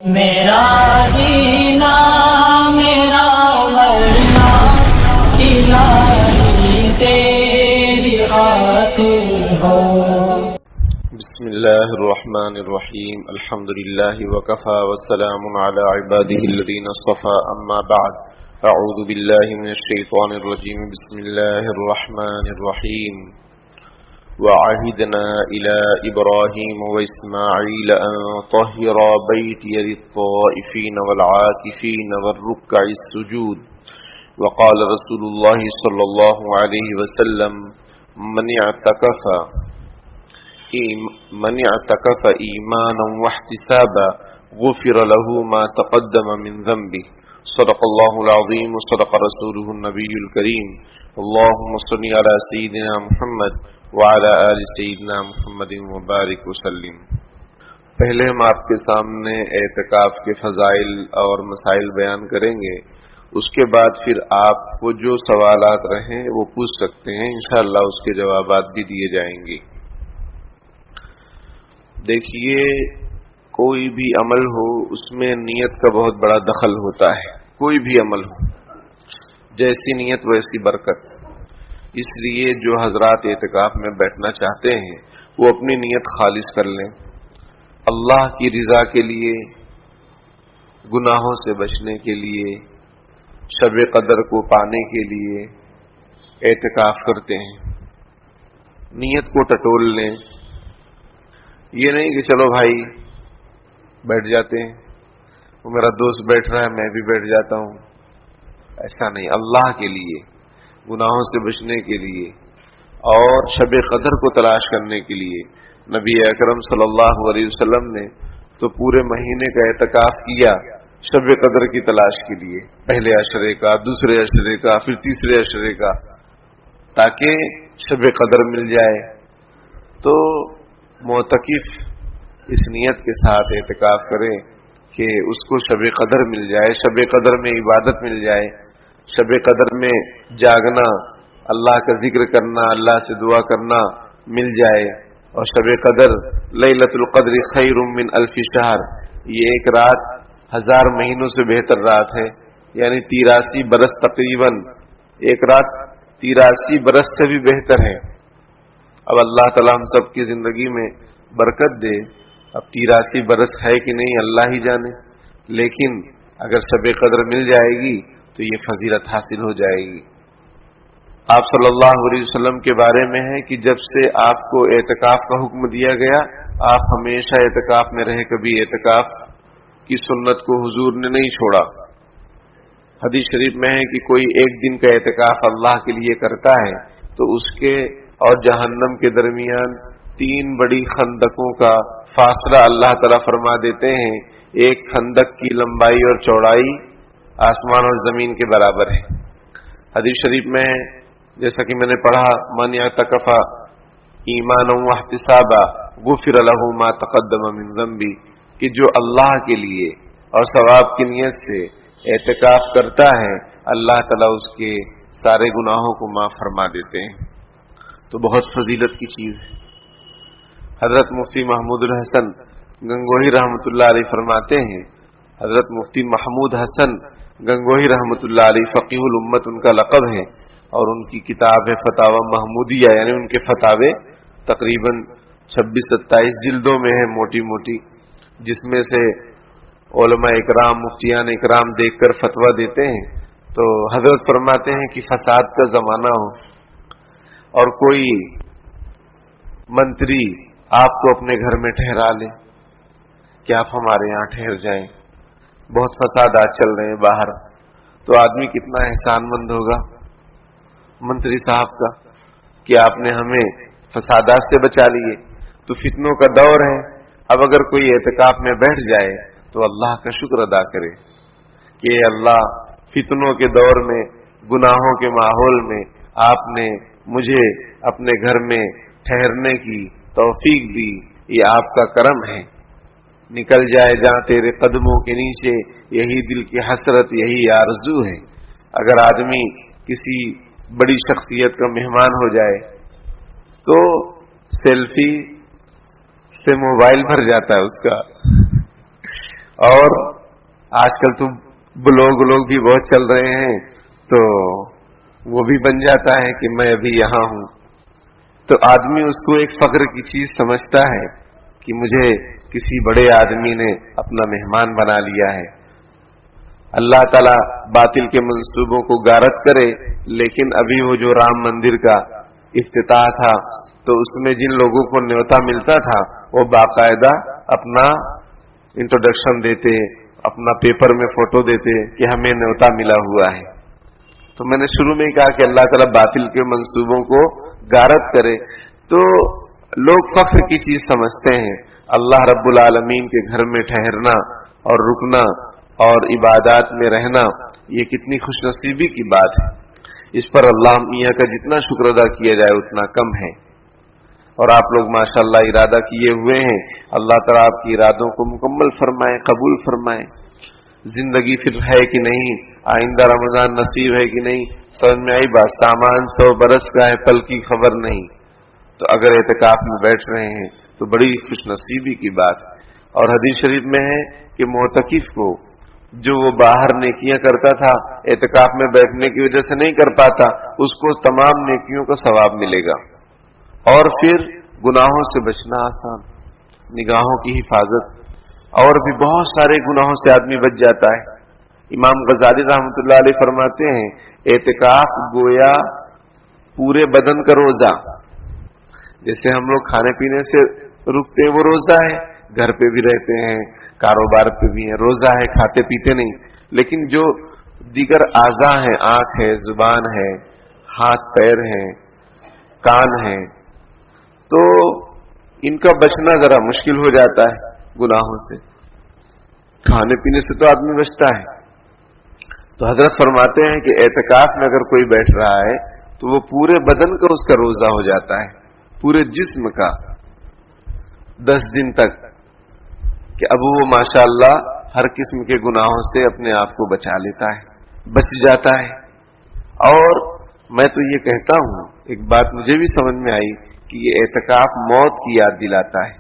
میرا جینا میرا مرنا الہی تیری خاطر ہو. بسم اللہ الرحمن الرحیم الحمد للہ وکفى والسلام على عباده الذین اصطفى اما بعد اعوذ باللہ من الشیطان الرجیم بسم اللہ الرحمن الرحیم وعهدنا إلى إبراهيم وإسماعيل أن طهرا بيتي للطائفين والعاكفين والركع السجود وقال رسول الله صلى الله عليه وسلم من اعتكف إيمانا واحتسابا غفر له ما تقدم من ذنبه صدق الله العظيم وصدق رسوله النبي الكريم اللهم صل على سيدنا محمد وعلى آل سیدنا محمد مبارک وسلم. پہلے ہم آپ کے سامنے اعتکاف کے فضائل اور مسائل بیان کریں گے، اس کے بعد پھر آپ کو جو سوالات رہیں وہ پوچھ سکتے ہیں، انشاءاللہ اس کے جوابات بھی دیے جائیں گے. دیکھیے، کوئی بھی عمل ہو اس میں نیت کا بہت بڑا دخل ہوتا ہے. کوئی بھی عمل ہو، جیسی نیت ویسی برکت. اس لیے جو حضرات اعتکاف میں بیٹھنا چاہتے ہیں وہ اپنی نیت خالص کر لیں، اللہ کی رضا کے لیے، گناہوں سے بچنے کے لیے، شب قدر کو پانے کے لیے اعتکاف کرتے ہیں. نیت کو ٹٹول لیں. یہ نہیں کہ چلو بھائی بیٹھ جاتے ہیں، وہ میرا دوست بیٹھ رہا ہے میں بھی بیٹھ جاتا ہوں. ایسا نہیں، اللہ کے لیے، گناہوں سے بچنے کے لیے اور شب قدر کو تلاش کرنے کے لیے. نبی اکرم صلی اللہ علیہ وسلم نے تو پورے مہینے کا اعتکاف کیا شب قدر کی تلاش کے لیے، پہلے عشرے کا، دوسرے عشرے کا، پھر تیسرے عشرے کا، تاکہ شب قدر مل جائے. تو معتکف اس نیت کے ساتھ اعتکاف کرے کہ اس کو شب قدر مل جائے، شب قدر میں عبادت مل جائے، شب قدر میں جاگنا، اللہ کا ذکر کرنا، اللہ سے دعا کرنا مل جائے. اور شب قدر لیلۃ القدر خیر من الف شہر، یہ ایک رات 1000 مہینوں سے بہتر رات ہے، یعنی 83 برس تقریباً. ایک رات 83 برس سے بھی بہتر ہے. اب اللہ تعالی ہم سب کی زندگی میں برکت دے. اب 83 برس ہے کہ نہیں اللہ ہی جانے، لیکن اگر شب قدر مل جائے گی تو یہ فضیلت حاصل ہو جائے گی. آپ صلی اللہ علیہ وسلم کے بارے میں ہے کہ جب سے آپ کو اعتکاف کا حکم دیا گیا آپ ہمیشہ اعتکاف میں رہے، کبھی اعتکاف کی سنت کو حضور نے نہیں چھوڑا. حدیث شریف میں ہے کہ کوئی ایک دن کا اعتکاف اللہ کے لیے کرتا ہے تو اس کے اور جہنم کے درمیان 3 بڑی خندقوں کا فاصلہ اللہ تعالیٰ فرما دیتے ہیں. ایک خندق کی لمبائی اور چوڑائی آسمان اور زمین کے برابر ہے. حدیث شریف میں جیسا کہ میں نے پڑھا، من اعتکف ایمانا واحتسابا غفر له ما تقدم من ذنبی، کہ جو اللہ کے لیے اور ثواب کی نیت سے اعتکاف کرتا ہے اللہ تعالیٰ اس کے سارے گناہوں کو معاف فرما دیتے ہیں. تو بہت فضیلت کی چیز ہے. حضرت مفتی محمود الحسن گنگوہی رحمۃ اللہ علیہ فرماتے ہیں، حضرت مفتی محمود حسن گنگوہی رحمۃ اللہ علیہ فقیہ الامت ان کا لقب ہے، اور ان کی کتاب ہے فتاوی محمودیہ، یعنی ان کے فتاوے تقریباً 26-27 جلدوں میں ہیں، موٹی موٹی، جس میں سے علماء اکرام، مفتیان اکرام دیکھ کر فتویٰ دیتے ہیں. تو حضرت فرماتے ہیں کہ فساد کا زمانہ ہو اور کوئی منتری آپ کو اپنے گھر میں ٹھہرا لے کہ آپ ہمارے یہاں ٹھہر جائیں، بہت فسادات چل رہے ہیں باہر، تو آدمی کتنا احسان مند ہوگا منتری صاحب کا کہ آپ نے ہمیں فسادات سے بچا لیے. تو فتنوں کا دور ہے. اب اگر کوئی اعتکاف میں بیٹھ جائے تو اللہ کا شکر ادا کرے کہ اللہ فتنوں کے دور میں، گناہوں کے ماحول میں آپ نے مجھے اپنے گھر میں ٹھہرنے کی توفیق دی، یہ آپ کا کرم ہے. نکل جائے جہاں تیرے قدموں کے نیچے، یہی دل کی حسرت، یہی آرزو ہے. اگر آدمی کسی بڑی شخصیت کا مہمان ہو جائے تو سیلفی سے موبائل بھر جاتا ہے اس کا. اور آج کل تو بلوگ بھی بہت چل رہے ہیں، تو وہ بھی بن جاتا ہے کہ میں ابھی یہاں ہوں، تو آدمی اس کو ایک فخر کی چیز سمجھتا ہے کہ مجھے کسی بڑے آدمی نے اپنا مہمان بنا لیا ہے۔ اللہ تعالیٰ باطل کے منصوبوں کو غارت کرے، لیکن ابھی وہ جو رام مندر کا افتتاح تھا تو اس میں جن لوگوں کو نیوتا ملتا تھا وہ باقاعدہ اپنا انٹروڈکشن دیتے، اپنا پیپر میں فوٹو دیتے کہ ہمیں نیوتا ملا ہوا ہے۔ تو میں نے شروع میں ہی کہا کہ اللہ تعالیٰ باطل کے منصوبوں کو غارت کرے، تو لوگ فخر کی چیز سمجھتے ہیں۔ اللہ رب العالمین کے گھر میں ٹھہرنا اور رکنا اور عبادات میں رہنا یہ کتنی خوش نصیبی کی بات ہے، اس پر اللہ میاں کا جتنا شکر ادا کیا جائے اتنا کم ہے۔ اور آپ لوگ ماشاءاللہ ارادہ کیے ہوئے ہیں، اللہ تعالیٰ آپ کی ارادوں کو مکمل فرمائے، قبول فرمائے۔ زندگی پھر ہے کہ نہیں، آئندہ رمضان نصیب ہے کہ نہیں، سمجھ میں آئی بات؟ سامان 100 برس کا ہے، پل کی خبر نہیں۔ تو اگر اعتکاف میں بیٹھ رہے ہیں تو بڑی خوش نصیبی کی بات ہے۔ اور حدیث شریف میں ہے کہ معتکف کو جو وہ باہر نیکیاں کرتا تھا اعتکاف میں بیٹھنے کی وجہ سے نہیں کر پاتا، اس کو تمام نیکیوں کا ثواب ملے گا۔ اور پھر گناہوں سے بچنا آسان، نگاہوں کی حفاظت، اور بھی بہت سارے گناہوں سے آدمی بچ جاتا ہے۔ امام غزالی رحمۃ اللہ علیہ فرماتے ہیں اعتکاف گویا پورے بدن کا روزہ، جیسے ہم لوگ کھانے پینے سے رکتے ہیں وہ روزہ ہے، گھر پہ بھی رہتے ہیں، کاروبار پہ بھی ہیں، روزہ ہے، کھاتے پیتے نہیں، لیکن جو دیگر اعضاء ہیں، آنکھ ہے، زبان ہے، ہاتھ پیر ہیں، کان ہیں، تو ان کا بچنا ذرا مشکل ہو جاتا ہے گناہوں سے۔ کھانے پینے سے تو آدمی بچتا ہے، تو حضرت فرماتے ہیں کہ اعتکاف میں اگر کوئی بیٹھ رہا ہے تو وہ پورے بدن کا اس کا روزہ ہو جاتا ہے، پورے جسم کا 10 دن تک، کہ اب وہ ماشاءاللہ ہر قسم کے گناہوں سے اپنے آپ کو بچا لیتا ہے، بچ جاتا ہے۔ اور میں تو یہ کہتا ہوں، ایک بات مجھے بھی سمجھ میں آئی کہ یہ اعتکاف موت کی یاد دلاتا ہے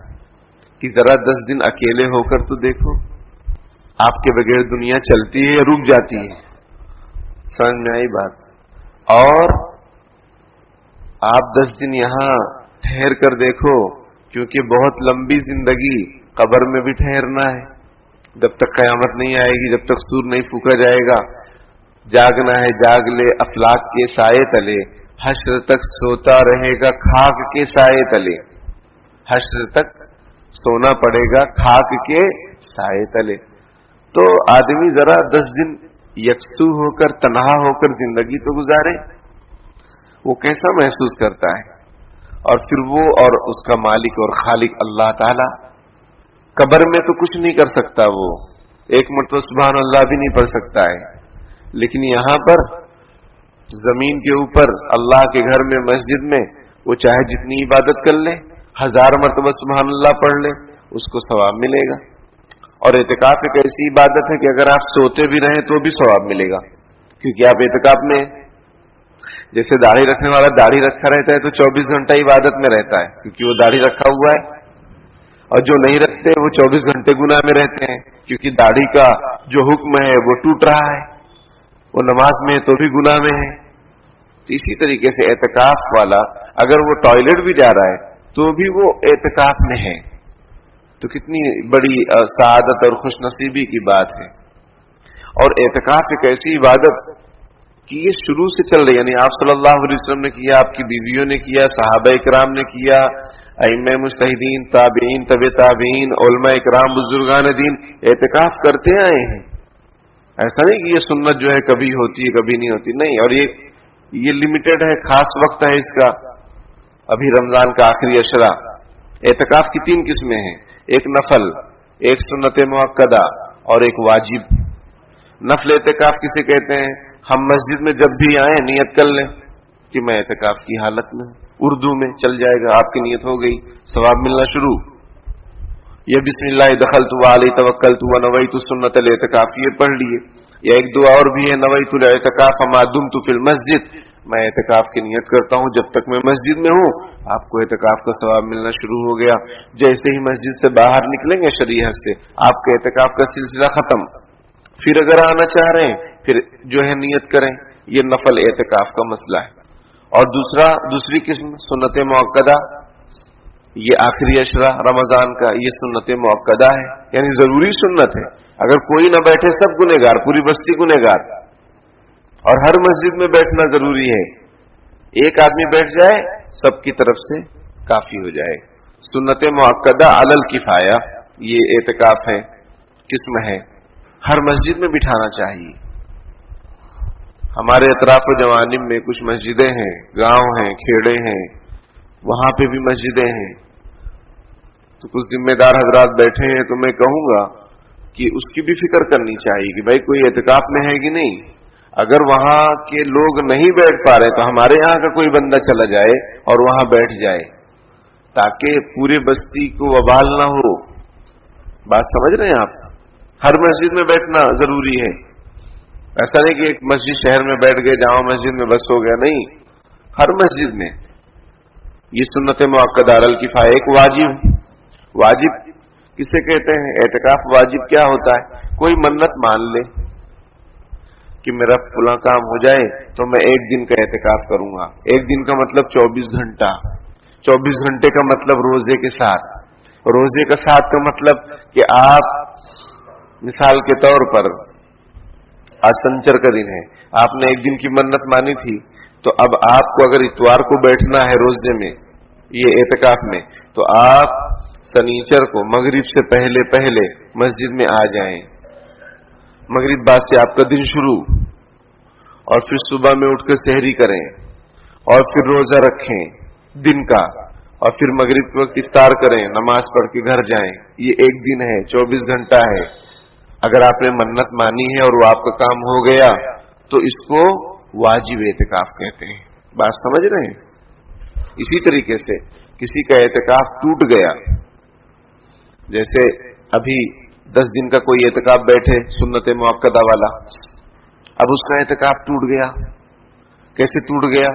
کہ ذرا 10 دن اکیلے ہو کر تو دیکھو، آپ کے بغیر دنیا چلتی ہے یا رک جاتی ہے؟ سمجھ میں آئی بات؟ اور آپ 10 دن یہاں ٹھہر کر دیکھو، کیونکہ بہت لمبی زندگی قبر میں بھی ٹھہرنا ہے، جب تک قیامت نہیں آئے گی، جب تک سور نہیں پھونکا جائے گا۔ جاگنا ہے جاگ لے افلاک کے سائے تلے، حشر تک سوتا رہے گا خاک کے سائے تلے، حشر تک سونا پڑے گا خاک کے سائے تلے۔ تو آدمی ذرا 10 دن یکسو ہو کر، تنہا ہو کر زندگی تو گزارے، وہ کیسا محسوس کرتا ہے؟ اور پھر وہ اور اس کا مالک اور خالق اللہ تعالی، قبر میں تو کچھ نہیں کر سکتا، وہ ایک مرتبہ سبحان اللہ بھی نہیں پڑھ سکتا ہے، لیکن یہاں پر زمین کے اوپر اللہ کے گھر میں، مسجد میں، وہ چاہے جتنی عبادت کر لے، 1000 مرتبہ سبحان اللہ پڑھ لے، اس کو ثواب ملے گا۔ اور اعتکاف ایک ایسی عبادت ہے کہ اگر آپ سوتے بھی رہیں تو بھی ثواب ملے گا، کیونکہ آپ اعتکاف میں، جیسے داڑھی رکھنے والا داڑھی رکھا رہتا ہے تو 24 گھنٹہ عبادت میں رہتا ہے، کیونکہ وہ داڑھی رکھا ہوا ہے، اور جو نہیں رکھتے وہ 24 گھنٹے گناہ میں رہتے ہیں، کیونکہ داڑھی کا جو حکم ہے وہ ٹوٹ رہا ہے، وہ نماز میں ہے تو بھی گناہ میں ہے۔ تو اسی طریقے سے اعتکاف والا اگر وہ ٹوائلٹ بھی جا رہا ہے تو بھی وہ اعتکاف میں ہے، تو کتنی بڑی سعادت اور خوش نصیبی کی بات ہے۔ اور اعتکاف ایک ایسی عبادت کہ یہ شروع سے چل رہی، یعنی آپ صلی اللہ علیہ وسلم نے کیا، آپ کی بیویوں نے کیا، صحابہ اکرام نے کیا، ائمہ مجتہدین، تابعین، طبع تابعین، علماء اکرام، بزرگان دین اعتکاف کرتے آئے ہیں۔ ایسا نہیں کہ یہ سنت جو ہے کبھی ہوتی ہے کبھی نہیں ہوتی، نہیں، اور یہ لمیٹڈ ہے، خاص وقت ہے اس کا، ابھی رمضان کا آخری عشرہ۔ اعتکاف کی 3 قسمیں ہیں، ایک نفل، ایک سنت مؤکدہ اور ایک واجب۔ نفل اعتکاف کسے کہتے ہیں؟ ہم مسجد میں جب بھی آئیں نیت کر لیں کہ میں اعتکاف کی حالت میں ہوں، اردو میں چل جائے گا، آپ کی نیت ہو گئی، ثواب ملنا شروع۔ یہ بسم اللہ دخلت وعلی توکلت ونویت سنت الاعتکاف، یہ پڑھ لیے۔ یا ایک دعا اور بھی ہے، نویت الاعتکاف ما دمت فی المسجد، मैं एहतिकाफ की नियत करता हूं जब तक मैं मस्जिद में हूं, आपको एहतिकाफ का सवाब मिलना शुरू हो गया। जैसे ही मस्जिद से बाहर निकलेंगे शरीयत से, आपके एहतिकाफ का सिलसिला खत्म। फिर अगर आना चाह रहे हैं फिर जो है नियत करें। ये नफल एहतिकाफ का मसला है। और दूसरी किस्म सुन्नत मुअक्कदा, ये आखिरी अशरा रमजान का, ये सुन्नत मुअक्कदा है, यानी जरूरी सुन्नत है। अगर कोई ना बैठे सब गुनहगार, पूरी बस्ती गुनहगार। और हर मस्जिद में बैठना जरूरी है। एक आदमी बैठ जाए सबकी तरफ से काफी हो जाए। सुन्नत मुअक्कदा अलल किफाया, ये एहतिकाफ है, किस्म है, हर मस्जिद में बिठाना चाहिए। हमारे अतराफ जवानिब में कुछ मस्जिदें हैं, गांव हैं, खेड़े हैं, वहां पे भी मस्जिदें हैं। तो कुछ जिम्मेदार हजरात बैठे हैं, तो मैं कहूंगा कि उसकी भी फिक्र करनी चाहिए कि भाई कोई एहतिकाफ में है कि नहीं। अगर वहां के लोग नहीं बैठ पा रहे तो हमारे यहां का कोई बंदा चला जाए और वहां बैठ जाए, ताकि पूरे बस्ती को वबाल ना हो। बात समझ रहे हैं आप? हर मस्जिद में बैठना जरूरी है। ऐसा नहीं कि एक मस्जिद शहर में बैठ गए, जामा मस्जिद में बस हो गया, नहीं, हर मस्जिद में। ये सुन्नत मुअक्कदा अलल किफाया। एक वाजिब किसे कहते हैं? एहतिकाफ वाजिब क्या होता है? कोई मन्नत मान ले कि मेरा फला काम हो जाए तो मैं एक दिन का एहतिकाफ करूंगा। एक दिन का मतलब 24 घंटा, 24 घंटे का मतलब रोजे के साथ। रोजे का साथ का मतलब कि आप मिसाल के तौर पर आज शनिचर का दिन है, आपने एक दिन की मन्नत मानी थी, तो अब आपको अगर इतवार को बैठना है रोजे में, ये एहतिकाफ में, तो आप शनिचर को मगरिब से पहले पहले मस्जिद में आ जाएं। मगरिब बाद से आपका दिन शुरू, और फिर सुबह में उठकर सहरी करें, और फिर रोजा रखें दिन का, और फिर मगरिब के वक्त इफ्तार करें, नमाज पढ़ के घर जाएं। ये एक दिन है, 24 घंटा है। अगर आपने मन्नत मानी है और वो आपका काम हो गया तो इसको वाजिब एहतिकाफ कहते हैं। बात समझ रहे हैं? इसी तरीके से किसी का एहतिकाफ टूट गया, जैसे अभी 10 दिन का कोई एहतिकाफ बैठे सुन्नत मुअक्कदा वाला, अब उसका एहतिकाफ टूट गया। कैसे टूट गया?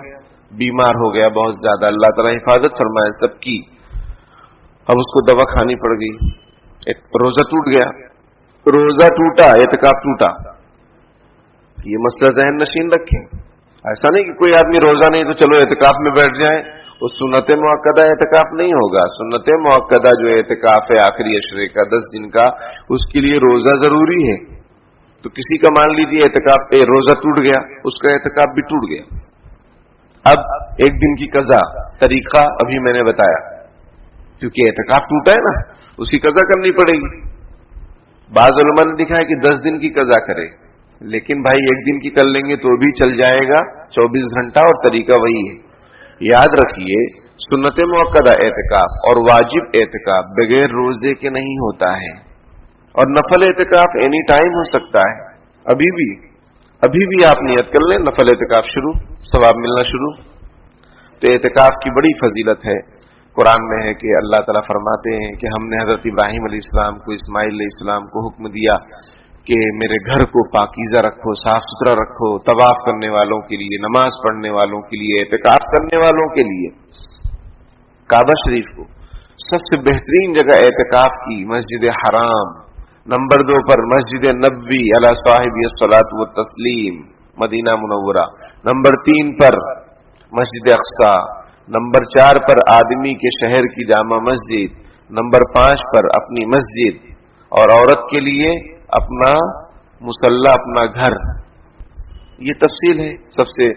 बीमार हो गया बहुत ज्यादा, अल्लाह ताला हिफाजत फरमाए सबकी। अब उसको दवा खानी पड़ गई, एक रोजा टूट गया। रोजा टूटा, एहतिकाफ टूटा। ये मसला ज़हन नशीन रखें। ऐसा नहीं कि कोई आदमी रोजा नहीं तो चलो एहतिकाफ में बैठ जाए, वो सुन्नत मुअक्कदा एहतिकाफ नहीं होगा। सुन्नत मुअक्कदा जो एहतिकाफ है आखिरी अशरे का 10 दिन का, उसके लिए रोजा जरूरी है। तो किसी का मान लीजिए एहतिकाफ रोजा टूट गया, उसका एहतिकाफ भी टूट गया। अब एक दिन की कज़ा, तरीका अभी मैंने बताया, क्योंकि एहतिकाफ टूटा है ना, उसकी कज़ा करनी पड़ेगी। बाज़ उलमा ने दिखाया कि 10 दिन की कज़ा करे, लेकिन भाई एक दिन की कर लेंगे तो भी चल जाएगा, 24 घंटा, और तरीका वही है। याद रखिए, सुन्नत मुअक्कदा एहतिकाफ और वाजिब एहतिकाफ बगैर रोजे के नहीं होता है, और नफल एहतिकाफ एनी टाइम हो सकता है। अभी भी आप नियत कर लें, नफल एहतिकाफ शुरू, सवाब मिलना शुरू। तो एहतिकाफ की बड़ी फजीलत है। कुरान में है कि अल्लाह ताला फरमाते हैं कि हमने हजरत इब्राहिम अलैहिस्सलाम को, इस्माइल अलैहिस्सलाम को हुक्म दिया कि मेरे घर को पाकीज़ा रखो, साफ सुथरा रखो, तवाफ करने वालों के लिए, नमाज पढ़ने वालों के लिए, एहतिकाफ करने वालों के लिए। काबा शरीफ को सबसे बेहतरीन जगह एहतिकाफ की मस्जिद हराम, नंबर 2 पर मस्जिद नबवी अला साहिबी अस्सलात व तस्लीम मदीना मुनव्वरा, नंबर 3 पर मस्जिद अक्सा, नंबर 4 पर आदमी के शहर की जामा मस्जिद, नंबर 5 पर अपनी मस्जिद, और औरत के लिए अपना मुसल्ला, अपना घर। ये तफसील है सबसे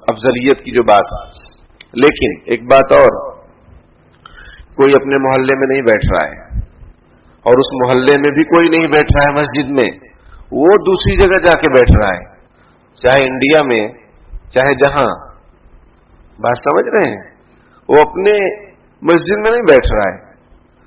अफजलियत की जो बात। लेकिन एक बात और, कोई अपने मोहल्ले में नहीं बैठ रहा है और उस मोहल्ले में भी कोई नहीं बैठ रहा है मस्जिद में, वो दूसरी जगह जाके बैठ रहा है, चाहे इंडिया में चाहे जहां। बात समझ रहे हैं? वो अपने मस्जिद में नहीं बैठ रहा है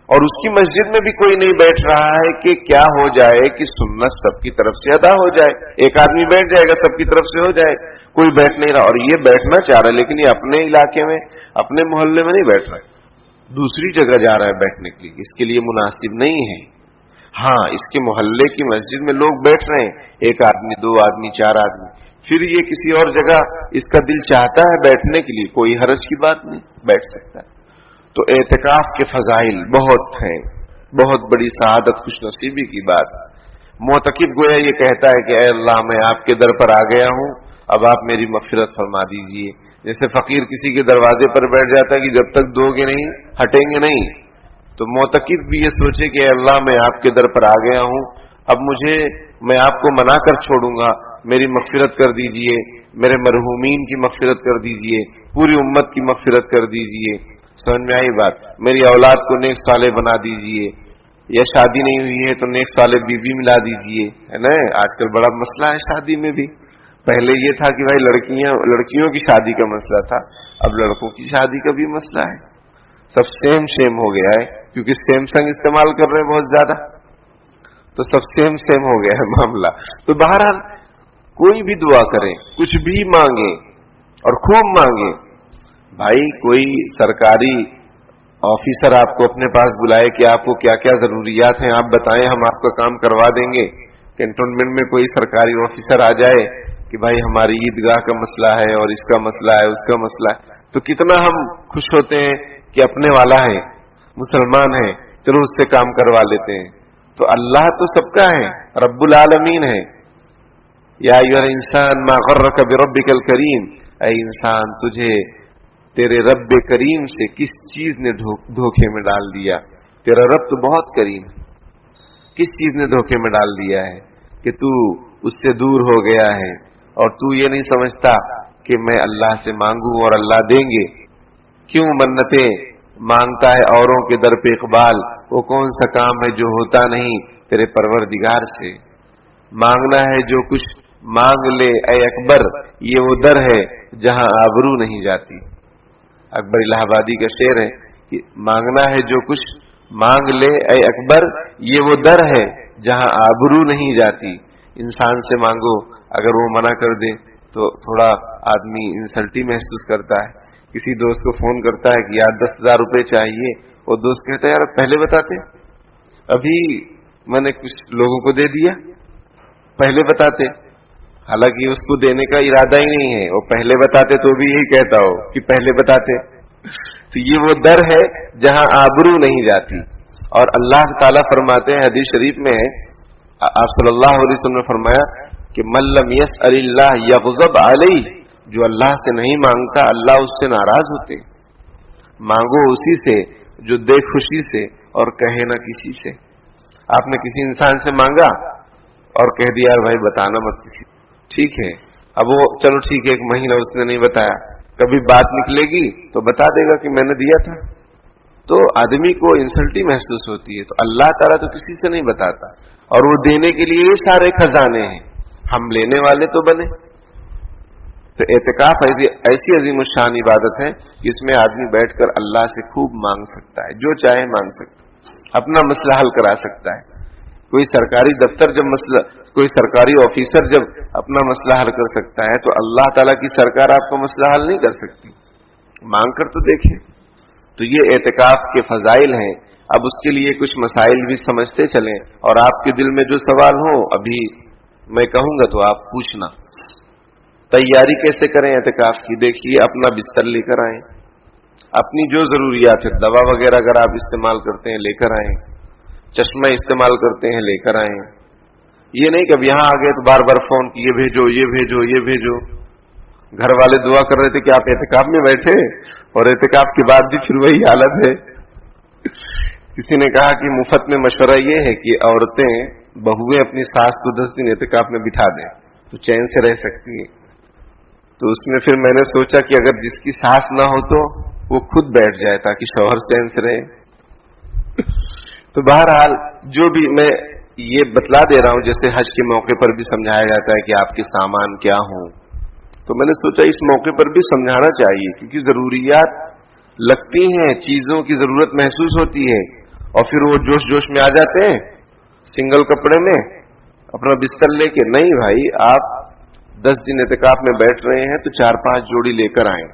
और उसकी मस्जिद में भी कोई नहीं बैठ रहा है कि क्या हो जाए कि सुन्नत सबकी तरफ से अदा हो जाए। एक आदमी बैठ जाएगा, सबकी तरफ से हो जाए। कोई बैठ नहीं रहा, और ये बैठना चाह रहा है लेकिन ये अपने इलाके में, अपने मोहल्ले में नहीं बैठ रहा है, दूसरी जगह जा रहा है बैठने के लिए। इसके लिए मुनासिब नहीं है। हाँ, इसके मोहल्ले की मस्जिद में लोग बैठ रहे हैं, 1 आदमी, 2 आदमी, 4 आदमी, फिर ये किसी और जगह इसका दिल चाहता है बैठने के लिए, कोई हरज की बात नहीं, बैठ सकता है। तो एतिकाफ के फजाइल बहुत हैं, बहुत बड़ी सआदत खुशनसीबी की बात। मोतकिब गोया ये कहता है कि ऐ अल्लाह मैं आपके दर पर आ गया हूं, अब आप मेरी मग़फ़िरत फरमा दीजिए। जैसे फकीर किसी के दरवाजे पर बैठ जाता है कि जब तक दोगे नहीं हटेंगे नहीं, तो मोतकिब भी ये सोचे कि अल्लाह मैं आपके दर पर आ गया हूं, अब मैं आपको मना कर छोड़ूंगा, मेरी मग़फ़िरत कर दीजिए, मेरे मरहूमीन की मग़फ़िरत कर दीजिए, पूरी उम्मत की मग़फ़िरत कर दीजिए। समझ में आई बात? मेरी औलाद को नेक साले बना दीजिए, या शादी नहीं हुई है तो नेक साले बीवी मिला दीजिए, है ना। आजकल बड़ा मसला है शादी में भी। पहले ये था कि भाई लड़कियों की शादी का मसला था, अब लड़कों की शादी का भी मसला है। सब सेम हो गया है, क्योंकि सैमसंग इस्तेमाल कर रहे हैं बहुत ज्यादा, तो सब सेम हो गया है मामला। तो बहरहाल कोई भी दुआ करे, कुछ भी मांगे और खूब मांगे। भाई कोई सरकारी ऑफिसर आपको अपने पास बुलाए कि आपको क्या क्या जरूरियात हैं आप बताएं, हम आपका काम करवा देंगे। कैंटोनमेंट में कोई सरकारी ऑफिसर आ जाए कि भाई हमारी ईदगाह का मसला है और इसका मसला है उसका मसला है, तो कितना हम खुश होते हैं कि अपने वाला है, मुसलमान है, चलो उससे काम करवा लेते हैं। तो अल्लाह तो सबका है, रब्बुल आलमीन है। या अय्युहल इंसान मा गर्रका बिरब्बिकल करीम, ऐ इंसान तुझे तेरे रब्ब करीम से किस चीज ने धोखे में डाल दिया। तेरा रब तो बहुत करीम है, किस चीज ने धोखे में डाल दिया है कि तू उससे दूर हो गया है और तू ये नहीं समझता कि मैं अल्लाह से मांगू और अल्लाह देंगे। क्यों मन्नतें मांगता है औरों के दर पे इकबाल, वो कौन सा काम है जो होता नहीं तेरे परवरदिगार से। मांगना है जो कुछ मांग ले ऐ अकबर, ये वो दर है जहां आबरू नहीं जाती। अकबर इलाहाबादी का शेर है कि मांगना है जो कुछ मांग ले ऐ अकबर, ये वो दर है जहां आबरू नहीं जाती। इंसान से मांगो, अगर वो मना कर दे तो थोड़ा आदमी इंसल्टी महसूस करता है। किसी दोस्त को फोन करता है कि यार 10,000 रुपए चाहिए, वो दोस्त कहता है यार पहले बताते, अभी मैंने कुछ लोगों को दे दिया, पहले बताते। हालांकि उसको देने का इरादा ही नहीं है, वो पहले बताते तो भी यही कहता हो कि पहले बताते। तो ये वो दर है जहां आबरू नहीं जाती। और अल्लाह ताला फरमाते हैं हदीस शरीफ में, आप सल्लल्लाहु अलैहि वसल्लम ने फरमाया कि मल्लम यसअलिल्लाह यग़ज़ब अलैहि, जो अल्लाह से नहीं मांगता अल्लाह उससे नाराज होते। मांगो उसी से जो दे खुशी से और कहे ना किसी से। आपने किसी इंसान से मांगा और कह दिया यार भाई बताना मत किसी, ठीक है, अब वो चलो ठीक है 1 महीना उसने नहीं बताया, कभी बात निकलेगी तो बता देगा कि मैंने दिया था, तो आदमी को इंसल्टी महसूस होती है। तो अल्लाह ताला तो किसी से नहीं बताता, और वो देने के लिए ये सारे खजाने हैं, हम लेने वाले तो बने। तो एतिकाफ ऐसी अजीम शान इबादत है कि इसमें आदमी बैठकर अल्लाह से खूब मांग सकता है, जो चाहे मांग सकता है, अपना मसला हल करा सकता है। कोई सरकारी दफ्तर जब मसला, कोई सरकारी ऑफिसर जब अपना मसला हल कर सकता है, तो अल्लाह ताला की सरकार आपका मसला हल नहीं कर सकती। मांग कर तो देखें। तो ये एतिकाफ के फजाइल हैं। अब उसके लिए कुछ मसाइल भी समझते चलें, और आपके दिल में जो सवाल हो अभी मैं कहूंगा तो आप पूछना। तैयारी कैसे करें एतिकाफ की? देखिए, अपना बिस्तर लेकर आएं, अपनी जो जरूरियात है, दवा वगैरह अगर आप इस्तेमाल करते हैं लेकर आएं, चश्मा इस्तेमाल करते हैं लेकर आएं। ये नहीं कि अब यहां आ गए तो बार बार फोन की ये भेजो ये भेजो ये भेजो। घर वाले दुआ कर रहे थे कि आप एतिकाफ में बैठे, और एतिकाफ के बाद भी फिर वही हालत है। किसी ने कहा कि मुफ्त में मशवरा ये है कि औरतें बहुएं अपनी सास को 10 दिन एतिकाफ में बिठा दें तो चैन से रह सकती हैं। तो उसमें फिर मैंने सोचा कि अगर जिसकी सास ना हो तो वो खुद बैठ जाए ताकि शौहर चैन से रहे। तो बहरहाल जो भी मैं ये बतला दे रहा हूं, जैसे हज के मौके पर भी समझाया जाता है कि आपके सामान क्या हो, तो मैंने सोचा इस मौके पर भी समझाना चाहिए, क्योंकि जरूरियात लगती हैं, चीजों की जरूरत महसूस होती है, और फिर वो जोश जोश में आ जाते हैं सिंगल कपड़े में अपना बिस्तर लेके। नहीं भाई, आप 10 दिन एतिकाफ में बैठ रहे हैं तो 4-5 जोड़ी लेकर आए,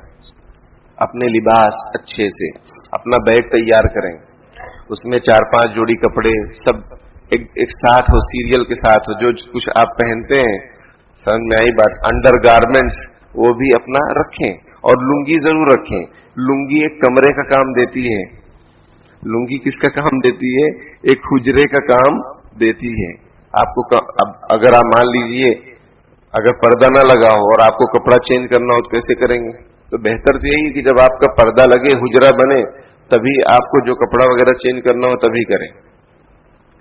अपने लिबास अच्छे से, अपना बैग तैयार करें, उसमें 4-5 जोड़ी कपड़े सब एक साथ हो, सीरियल के साथ हो, जो कुछ आप पहनते हैं समझ में आई बात। अंडर गारमेंट्स वो भी अपना रखें, और लुंगी जरूर रखें। लुंगी एक कमरे का काम देती है। लुंगी किसका काम देती है? एक हुजरे का काम देती है। आपको अब अगर आप मान लीजिए अगर पर्दा ना लगा हो और आपको कपड़ा चेंज करना हो तो कैसे करेंगे? तो बेहतर तो यही कि जब आपका पर्दा लगे, हुजरा बने, तभी आपको जो कपड़ा वगैरह चेंज करना हो तभी करें।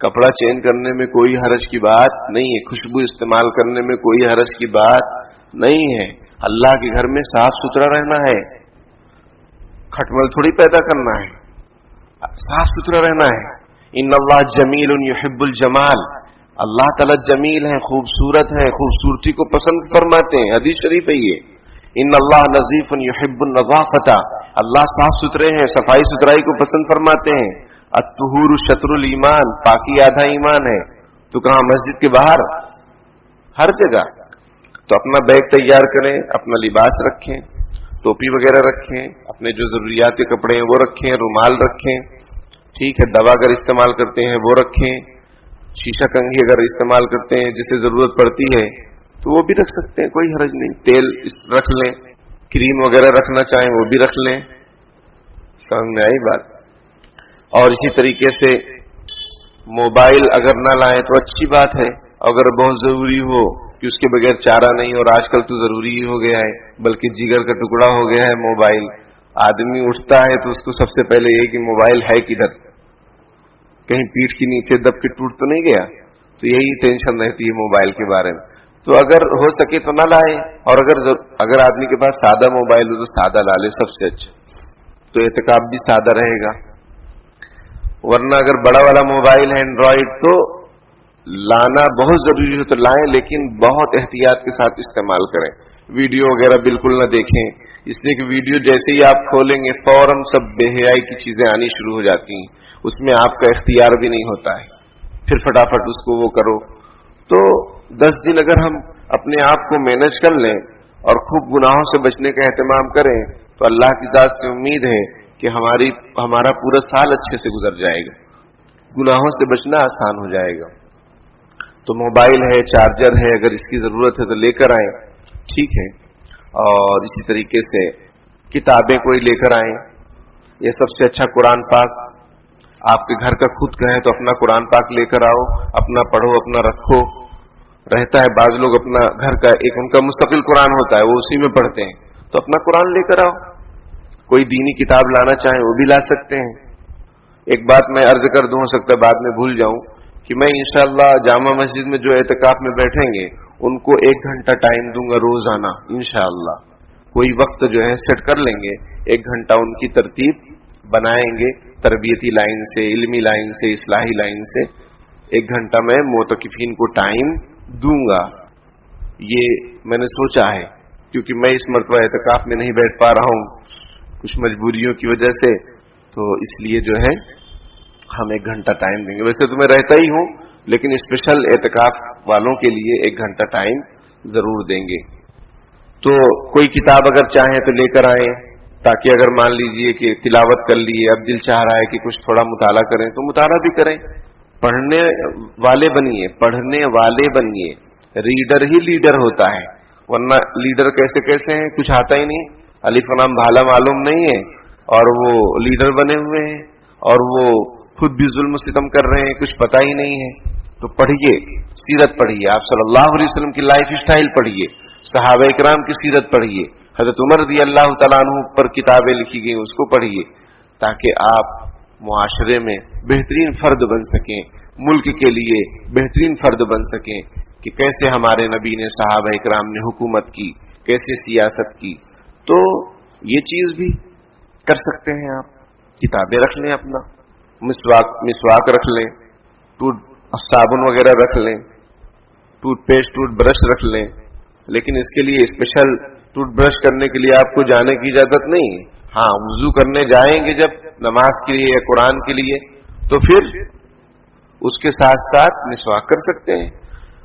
कपड़ा चेंज करने में कोई हरज की बात नहीं है, खुशबू इस्तेमाल करने में कोई हरज की बात नहीं है। अल्लाह के घर में साफ सुथरा रहना है, खटमल थोड़ी पैदा करना है, साफ सुथरा रहना है। इन्नल्लाह जमीलुन युहिब्बुल जमाल, अल्लाह ताला जमील है, खूबसूरत है, खूबसूरती को पसंद फरमाते हैं। हदीस शरीफ है ये। इन्नल्लाह नज़ीफुन युहिब्बुन नज़ाफता, अल्लाह साफ सुथरे हैं, सफाई सुथराई को पसंद फरमाते हैं। अत्तुहूरु शत्रुल ईमान, पाकी आधा ईमान है। तो कहाँ? मस्जिद के बाहर, हर जगह। तो अपना बैग तैयार करें, अपना लिबास रखें, टोपी वगैरह रखें, अपने जो जरूरियात के कपड़े हैं वो रखें, रुमाल रखें, ठीक है, दवा अगर इस्तेमाल करते हैं वो रखें, शीशा कंघी अगर इस्तेमाल करते हैं जिसे जरूरत पड़ती है तो वो भी रख सकते हैं, कोई हरज नहीं। तेल रख लें, क्रीम वगैरह रखना चाहें वो भी रख लें। समझ में आई बात। और इसी तरीके से मोबाइल अगर ना लाएं तो अच्छी बात है, अगर बहुत जरूरी हो कि उसके बगैर चारा नहीं, और आजकल तो जरूरी ही हो गया है, बल्कि जिगर का टुकड़ा हो गया है मोबाइल। आदमी उठता है तो उसको सबसे पहले ये कि मोबाइल है किधर, कहीं पीठ के नीचे दब के टूट तो नहीं गया। तो यही टेंशन रहती है मोबाइल के बारे में। तो अगर हो सके तो ना लाए, और अगर आदमी के पास सादा मोबाइल हो तो सादा ला ले, सबसे अच्छा, तो एहतिकाफ भी सादा रहेगा। वरना अगर बड़ा वाला मोबाइल है एंड्रॉइड तो लाना बहुत जरूरी हो तो लाएं, लेकिन बहुत एहतियात के साथ इस्तेमाल करें। वीडियो वगैरह बिल्कुल ना देखें, इसलिए कि वीडियो जैसे ही आप खोलेंगे फौरन सब बेहयाई की चीजें आनी शुरू हो जाती हैं, उसमें आपका इख्तियार भी नहीं होता है, फिर फटाफट उसको वो करो। तो 10 दिन अगर हम अपने आप को मैनेज कर लें और खूब गुनाहों से बचने का एहतमाम करें तो अल्लाह की ज़ात से उम्मीद है कि हमारा पूरा साल अच्छे से गुजर जाएगा, गुनाहों से बचना आसान हो जाएगा। तो मोबाइल है, चार्जर है, अगर इसकी जरूरत है तो लेकर आए, ठीक है। और इसी तरीके से किताबें कोई लेकर आए, ये सबसे अच्छा कुरान पाक, आपके घर का खुद का है तो अपना कुरान पाक लेकर आओ, अपना पढ़ो, अपना रखो। रहता है बाज लोग अपना घर का एक उनका मुस्तकिल कुरान होता है, वो उसी में पढ़ते हैं, तो अपना कुरान लेकर आओ। कोई दीनी किताब लाना चाहे वो भी ला सकते हैं। एक बात मैं अर्ज कर दूं, हो सकता है बाद में भूल जाऊं, कि मैं इंशाअल्लाह जामा मस्जिद में जो एहतिकाफ में बैठेंगे उनको 1 घंटा टाइम दूंगा रोजाना इंशाअल्लाह। कोई वक्त जो है सेट कर लेंगे, 1 घंटा उनकी तरतीब बनाएंगे, तरबियती लाइन से, इल्मी लाइन से, इस्लाही लाइन से 1 घंटा मैं मोतकिफीन को टाइम दूंगा। ये मैंने सोचा है, क्योंकि मैं इस मरतबा एहतिकाफ में नहीं बैठ पा रहा हूं कुछ मजबूरियों की वजह से, तो इसलिए जो है हम 1 घंटा टाइम देंगे। वैसे तो मैं रहता ही हूं, लेकिन स्पेशल एहतिकाफ वालों के लिए 1 घंटा टाइम जरूर देंगे। तो कोई किताब अगर चाहें तो लेकर आए, ताकि अगर मान लीजिए कि तिलावत कर लिए, अब दिल चाह रहा है कि कुछ थोड़ा मुताला करें तो मुताला भी करें। पढ़ने वाले बनिए, पढ़ने वाले बनिए। रीडर ही लीडर होता है, वरना लीडर कैसे कैसे हैं, कुछ आता ही नहीं, अलिफ नाम भाला मालूम नहीं है और वो लीडर बने हुए हैं, और वो खुद भी जुल्म सितम कर रहे हैं, कुछ पता ही नहीं है। तो पढ़िए, सीरत पढ़िए, आप सल्लल्लाहु अलैहि वसल्लम की लाइफ स्टाइल पढ़िए, सहाबा इकराम की सीरत पढ़िए, हजरत उमर रज़ियल्लाहु तआला अन्हु पर किताबें लिखी गई उसको पढ़िए, ताकि आप मुआशरे में बेहतरीन फर्द बन सकें, मुल्क के लिए बेहतरीन फर्द बन सकें कि कैसे हमारे नबी ने, सहाबा इकराम ने हुकूमत की, कैसे सियासत की। तो ये चीज भी कर सकते हैं आप। किताबें रख लें, अपना मिसवाक रख लें, साबुन वगैरह रख लें, टूथपेस्ट, टूथब्रश रख लें। लेकिन इसके लिए स्पेशल टूथब्रश करने के लिए आपको जाने की इजाजत नहीं है। हाँ, वुजू करने जाएंगे जब नमाज के लिए या कुरान के लिए, तो फिर उसके साथ साथ मिसवाक कर सकते हैं।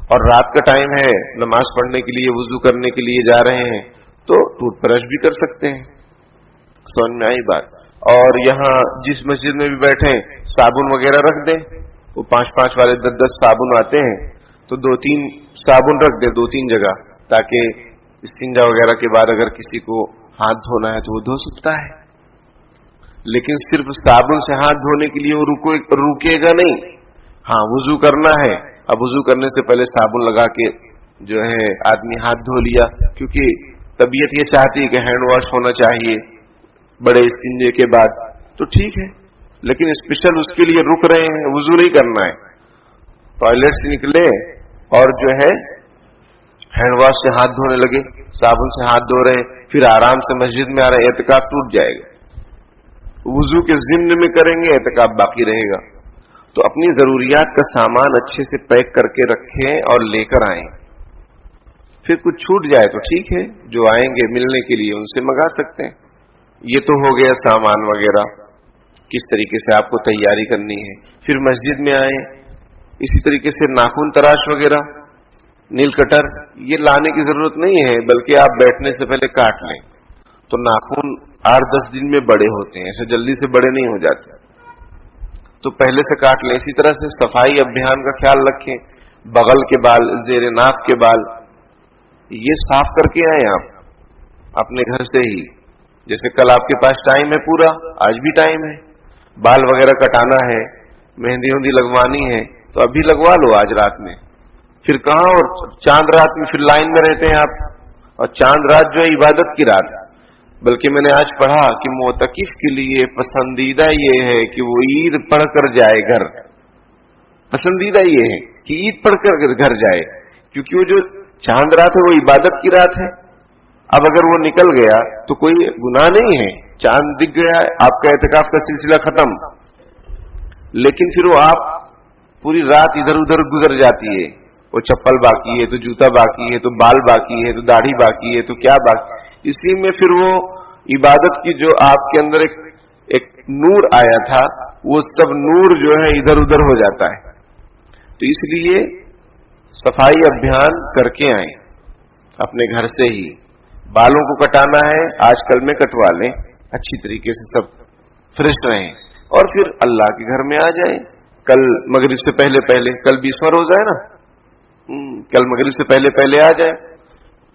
और रात का टाइम है, नमाज पढ़ने के लिए, वुजू करने के लिए जा रहे हैं, तो टूथब्रश भी कर सकते हैं। समझ में आई बात। और यहाँ जिस मस्जिद में भी बैठे साबुन वगैरह रख दें, वो 5-5 वाले 10-10 साबुन आते हैं, तो 2-3 साबुन रख दें, 2-3 जगह, ताकि इस्तिंजा वगैरह के बाद अगर किसी को हाथ धोना है तो वो धो सकता है, लेकिन सिर्फ साबुन से हाथ धोने के लिए वो रुकेगा नहीं। हाँ, वुजू करना है, अब वुजू करने से पहले साबुन लगा के जो है आदमी हाथ धो लिया, क्योंकि तबीयत ये चाहती है कि हैंड वॉश होना चाहिए बड़े इस्तिंजे के बाद, तो ठीक है, लेकिन स्पेशल उसके लिए रुक रहे हैं, वुजू नहीं करना है। टॉयलेट से निकले और जो है हैंड वॉश से हाथ धोने लगे, साबुन से हाथ धो रहे हैं, फिर आराम से मस्जिद में आ रहे हैं, एतकाफ टूट जाएगा। वुजू के जिम्न में करेंगे, एतकाफ बाकी रहेगा। तो अपनी जरूरियात का सामान अच्छे से पैक करके रखें और लेकर आएं। फिर कुछ छूट जाए तो ठीक है, जो आएंगे मिलने के लिए उनसे मंगा सकते हैं। ये तो हो गया सामान वगैरह, किस तरीके से आपको तैयारी करनी है। फिर मस्जिद में आए, इसी तरीके से नाखून तराश वगैरह, नील कटर, ये लाने की जरूरत नहीं है, बल्कि आप बैठने से पहले काट लें। तो नाखून 8-10 दिन में बड़े होते हैं, ऐसे जल्दी से बड़े नहीं हो जाते, तो पहले से काट लें। इसी तरह से सफाई अभियान का ख्याल रखें, बगल के बाल, जेर नाक के बाल, ये साफ करके आए आप अपने घर से ही। जैसे कल आपके पास टाइम है पूरा, आज भी टाइम है, बाल वगैरह कटाना है, मेहंदी वेहंदी लगवानी है, तो अभी लगवा लो आज रात में। फिर कहाँ, और चांद रात में फिर लाइन में रहते हैं आप, और चांद रात जो है इबादत की रात है। बल्कि मैंने आज पढ़ा कि मोतकिफ के लिए पसंदीदा ये है कि वो ईद पढ़कर जाए घर, पसंदीदा ये है कि ईद पढ़कर घर जाए, क्योंकि वो जो चांद रात है वो इबादत की रात है। अब अगर वो निकल गया तो कोई गुनाह नहीं है, चांद दिख गया, आपका एतकाफ का सिलसिला खत्म। लेकिन फिर वो आप पूरी रात इधर उधर गुजर जाती है, वो चप्पल बाकी है तो जूता बाकी है तो बाल बाकी है तो दाढ़ी बाकी है तो क्या बाकी, इसी में फिर वो इबादत की जो आपके अंदर एक नूर आया था, वो सब नूर जो है इधर उधर हो जाता है। तो इसलिए सफाई अभियान करके आए अपने घर से ही। बालों को कटाना है, आजकल में कटवा लें, अच्छी तरीके से सब फ्रेश रहें, और फिर अल्लाह के घर में आ जाए। कल मगरिब से पहले पहले, कल 20वां रोजा है ना, कल मगरिब से पहले पहले आ जाए।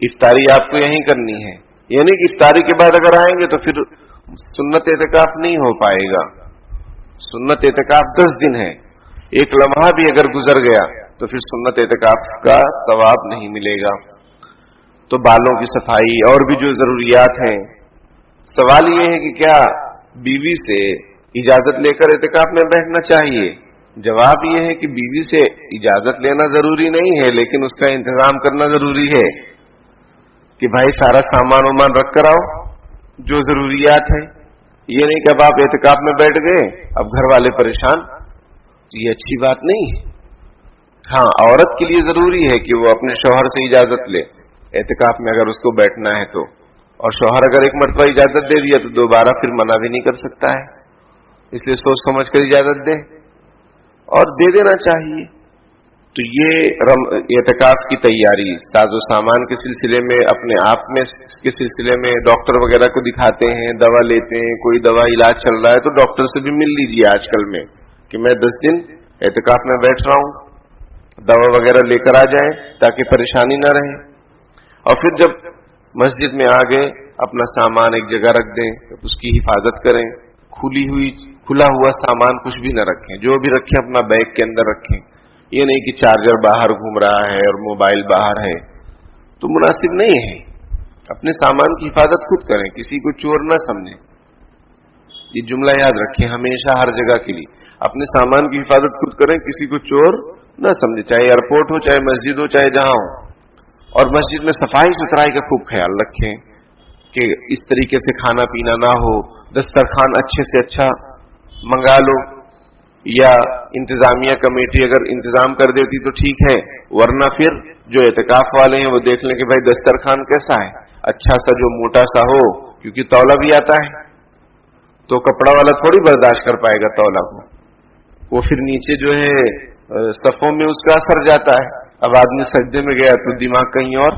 इफ्तारी आपको यहीं करनी है, यानी कि इफ्तारी के बाद अगर आएंगे तो फिर सुन्नत एतकाफ नहीं हो पाएगा। सुन्नत एतकाफ 10 दिन है, एक लम्हा भी अगर गुजर गया तो फिर सुन्नत एतकाफ का सवाब नहीं मिलेगा। तो बालों की सफाई और भी जो जरूरियात हैं, सवाल ये है कि क्या बीवी से इजाजत लेकर एतकाफ में बैठना चाहिए? जवाब ये है कि बीवी से इजाजत लेना जरूरी नहीं है, लेकिन उसका इंतजाम करना जरूरी है कि भाई सारा सामान वामान रख कर आओ जो जरूरियात है। ये नहीं कि अब आप एतकाफ में बैठ गए, अब घर वाले परेशान, तो ये अच्छी बात नहीं है। हाँ, औरत के लिए जरूरी है कि वो अपने शौहर से इजाजत ले एतकाफ में अगर उसको बैठना है तो, और शौहर अगर एक मरतबा इजाजत दे दिया तो दोबारा फिर मना भी नहीं कर सकता है, इसलिए सोच समझ कर इजाजत दे और दे देना चाहिए। तो ये एतकाफ की तैयारी, साजो सामान के सिलसिले में, अपने आप में के सिलसिले में डॉक्टर वगैरह को दिखाते हैं, दवा लेते हैं, कोई दवा इलाज चल रहा है तो डॉक्टर से भी मिल लीजिए आजकल में कि मैं 10 दिन एतकाफ में बैठ रहा हूं, दवा वगैरह लेकर आ जाए ताकि परेशानी ना रहे। और फिर जब मस्जिद में आ गए अपना सामान एक जगह रख दें, उसकी हिफाजत करें, खुला हुआ सामान कुछ भी न रखें, जो भी रखें अपना बैग के अंदर रखें। ये नहीं कि चार्जर बाहर घूम रहा है और मोबाइल बाहर है, तो मुनासिब नहीं है। अपने सामान की हिफाजत खुद करें, किसी को चोर न समझें। ये जुमला याद रखें हमेशा हर जगह के लिए, अपने सामान की हिफाजत खुद करें, किसी को चोर न समझे, चाहे एयरपोर्ट हो, चाहे मस्जिद हो, चाहे जहां हो। और मस्जिद में सफाई सुथराई का खूब ख्याल रखें कि इस तरीके से खाना पीना ना हो, दस्तरखान अच्छे से अच्छा मंगा लो, या इंतजामिया कमेटी अगर इंतजाम कर देती तो ठीक है, वरना फिर जो एतकाफ वाले हैं वो देख लें कि भाई दस्तरखान कैसा है, अच्छा सा जो मोटा सा हो, क्योंकि तौला भी आता है तो कपड़ा वाला थोड़ी बर्दाश्त कर पाएगा तौला को, वो फिर नीचे जो है सफों में उसका असर जाता है। अब आदमी सजदे में गया तो दिमाग कहीं और,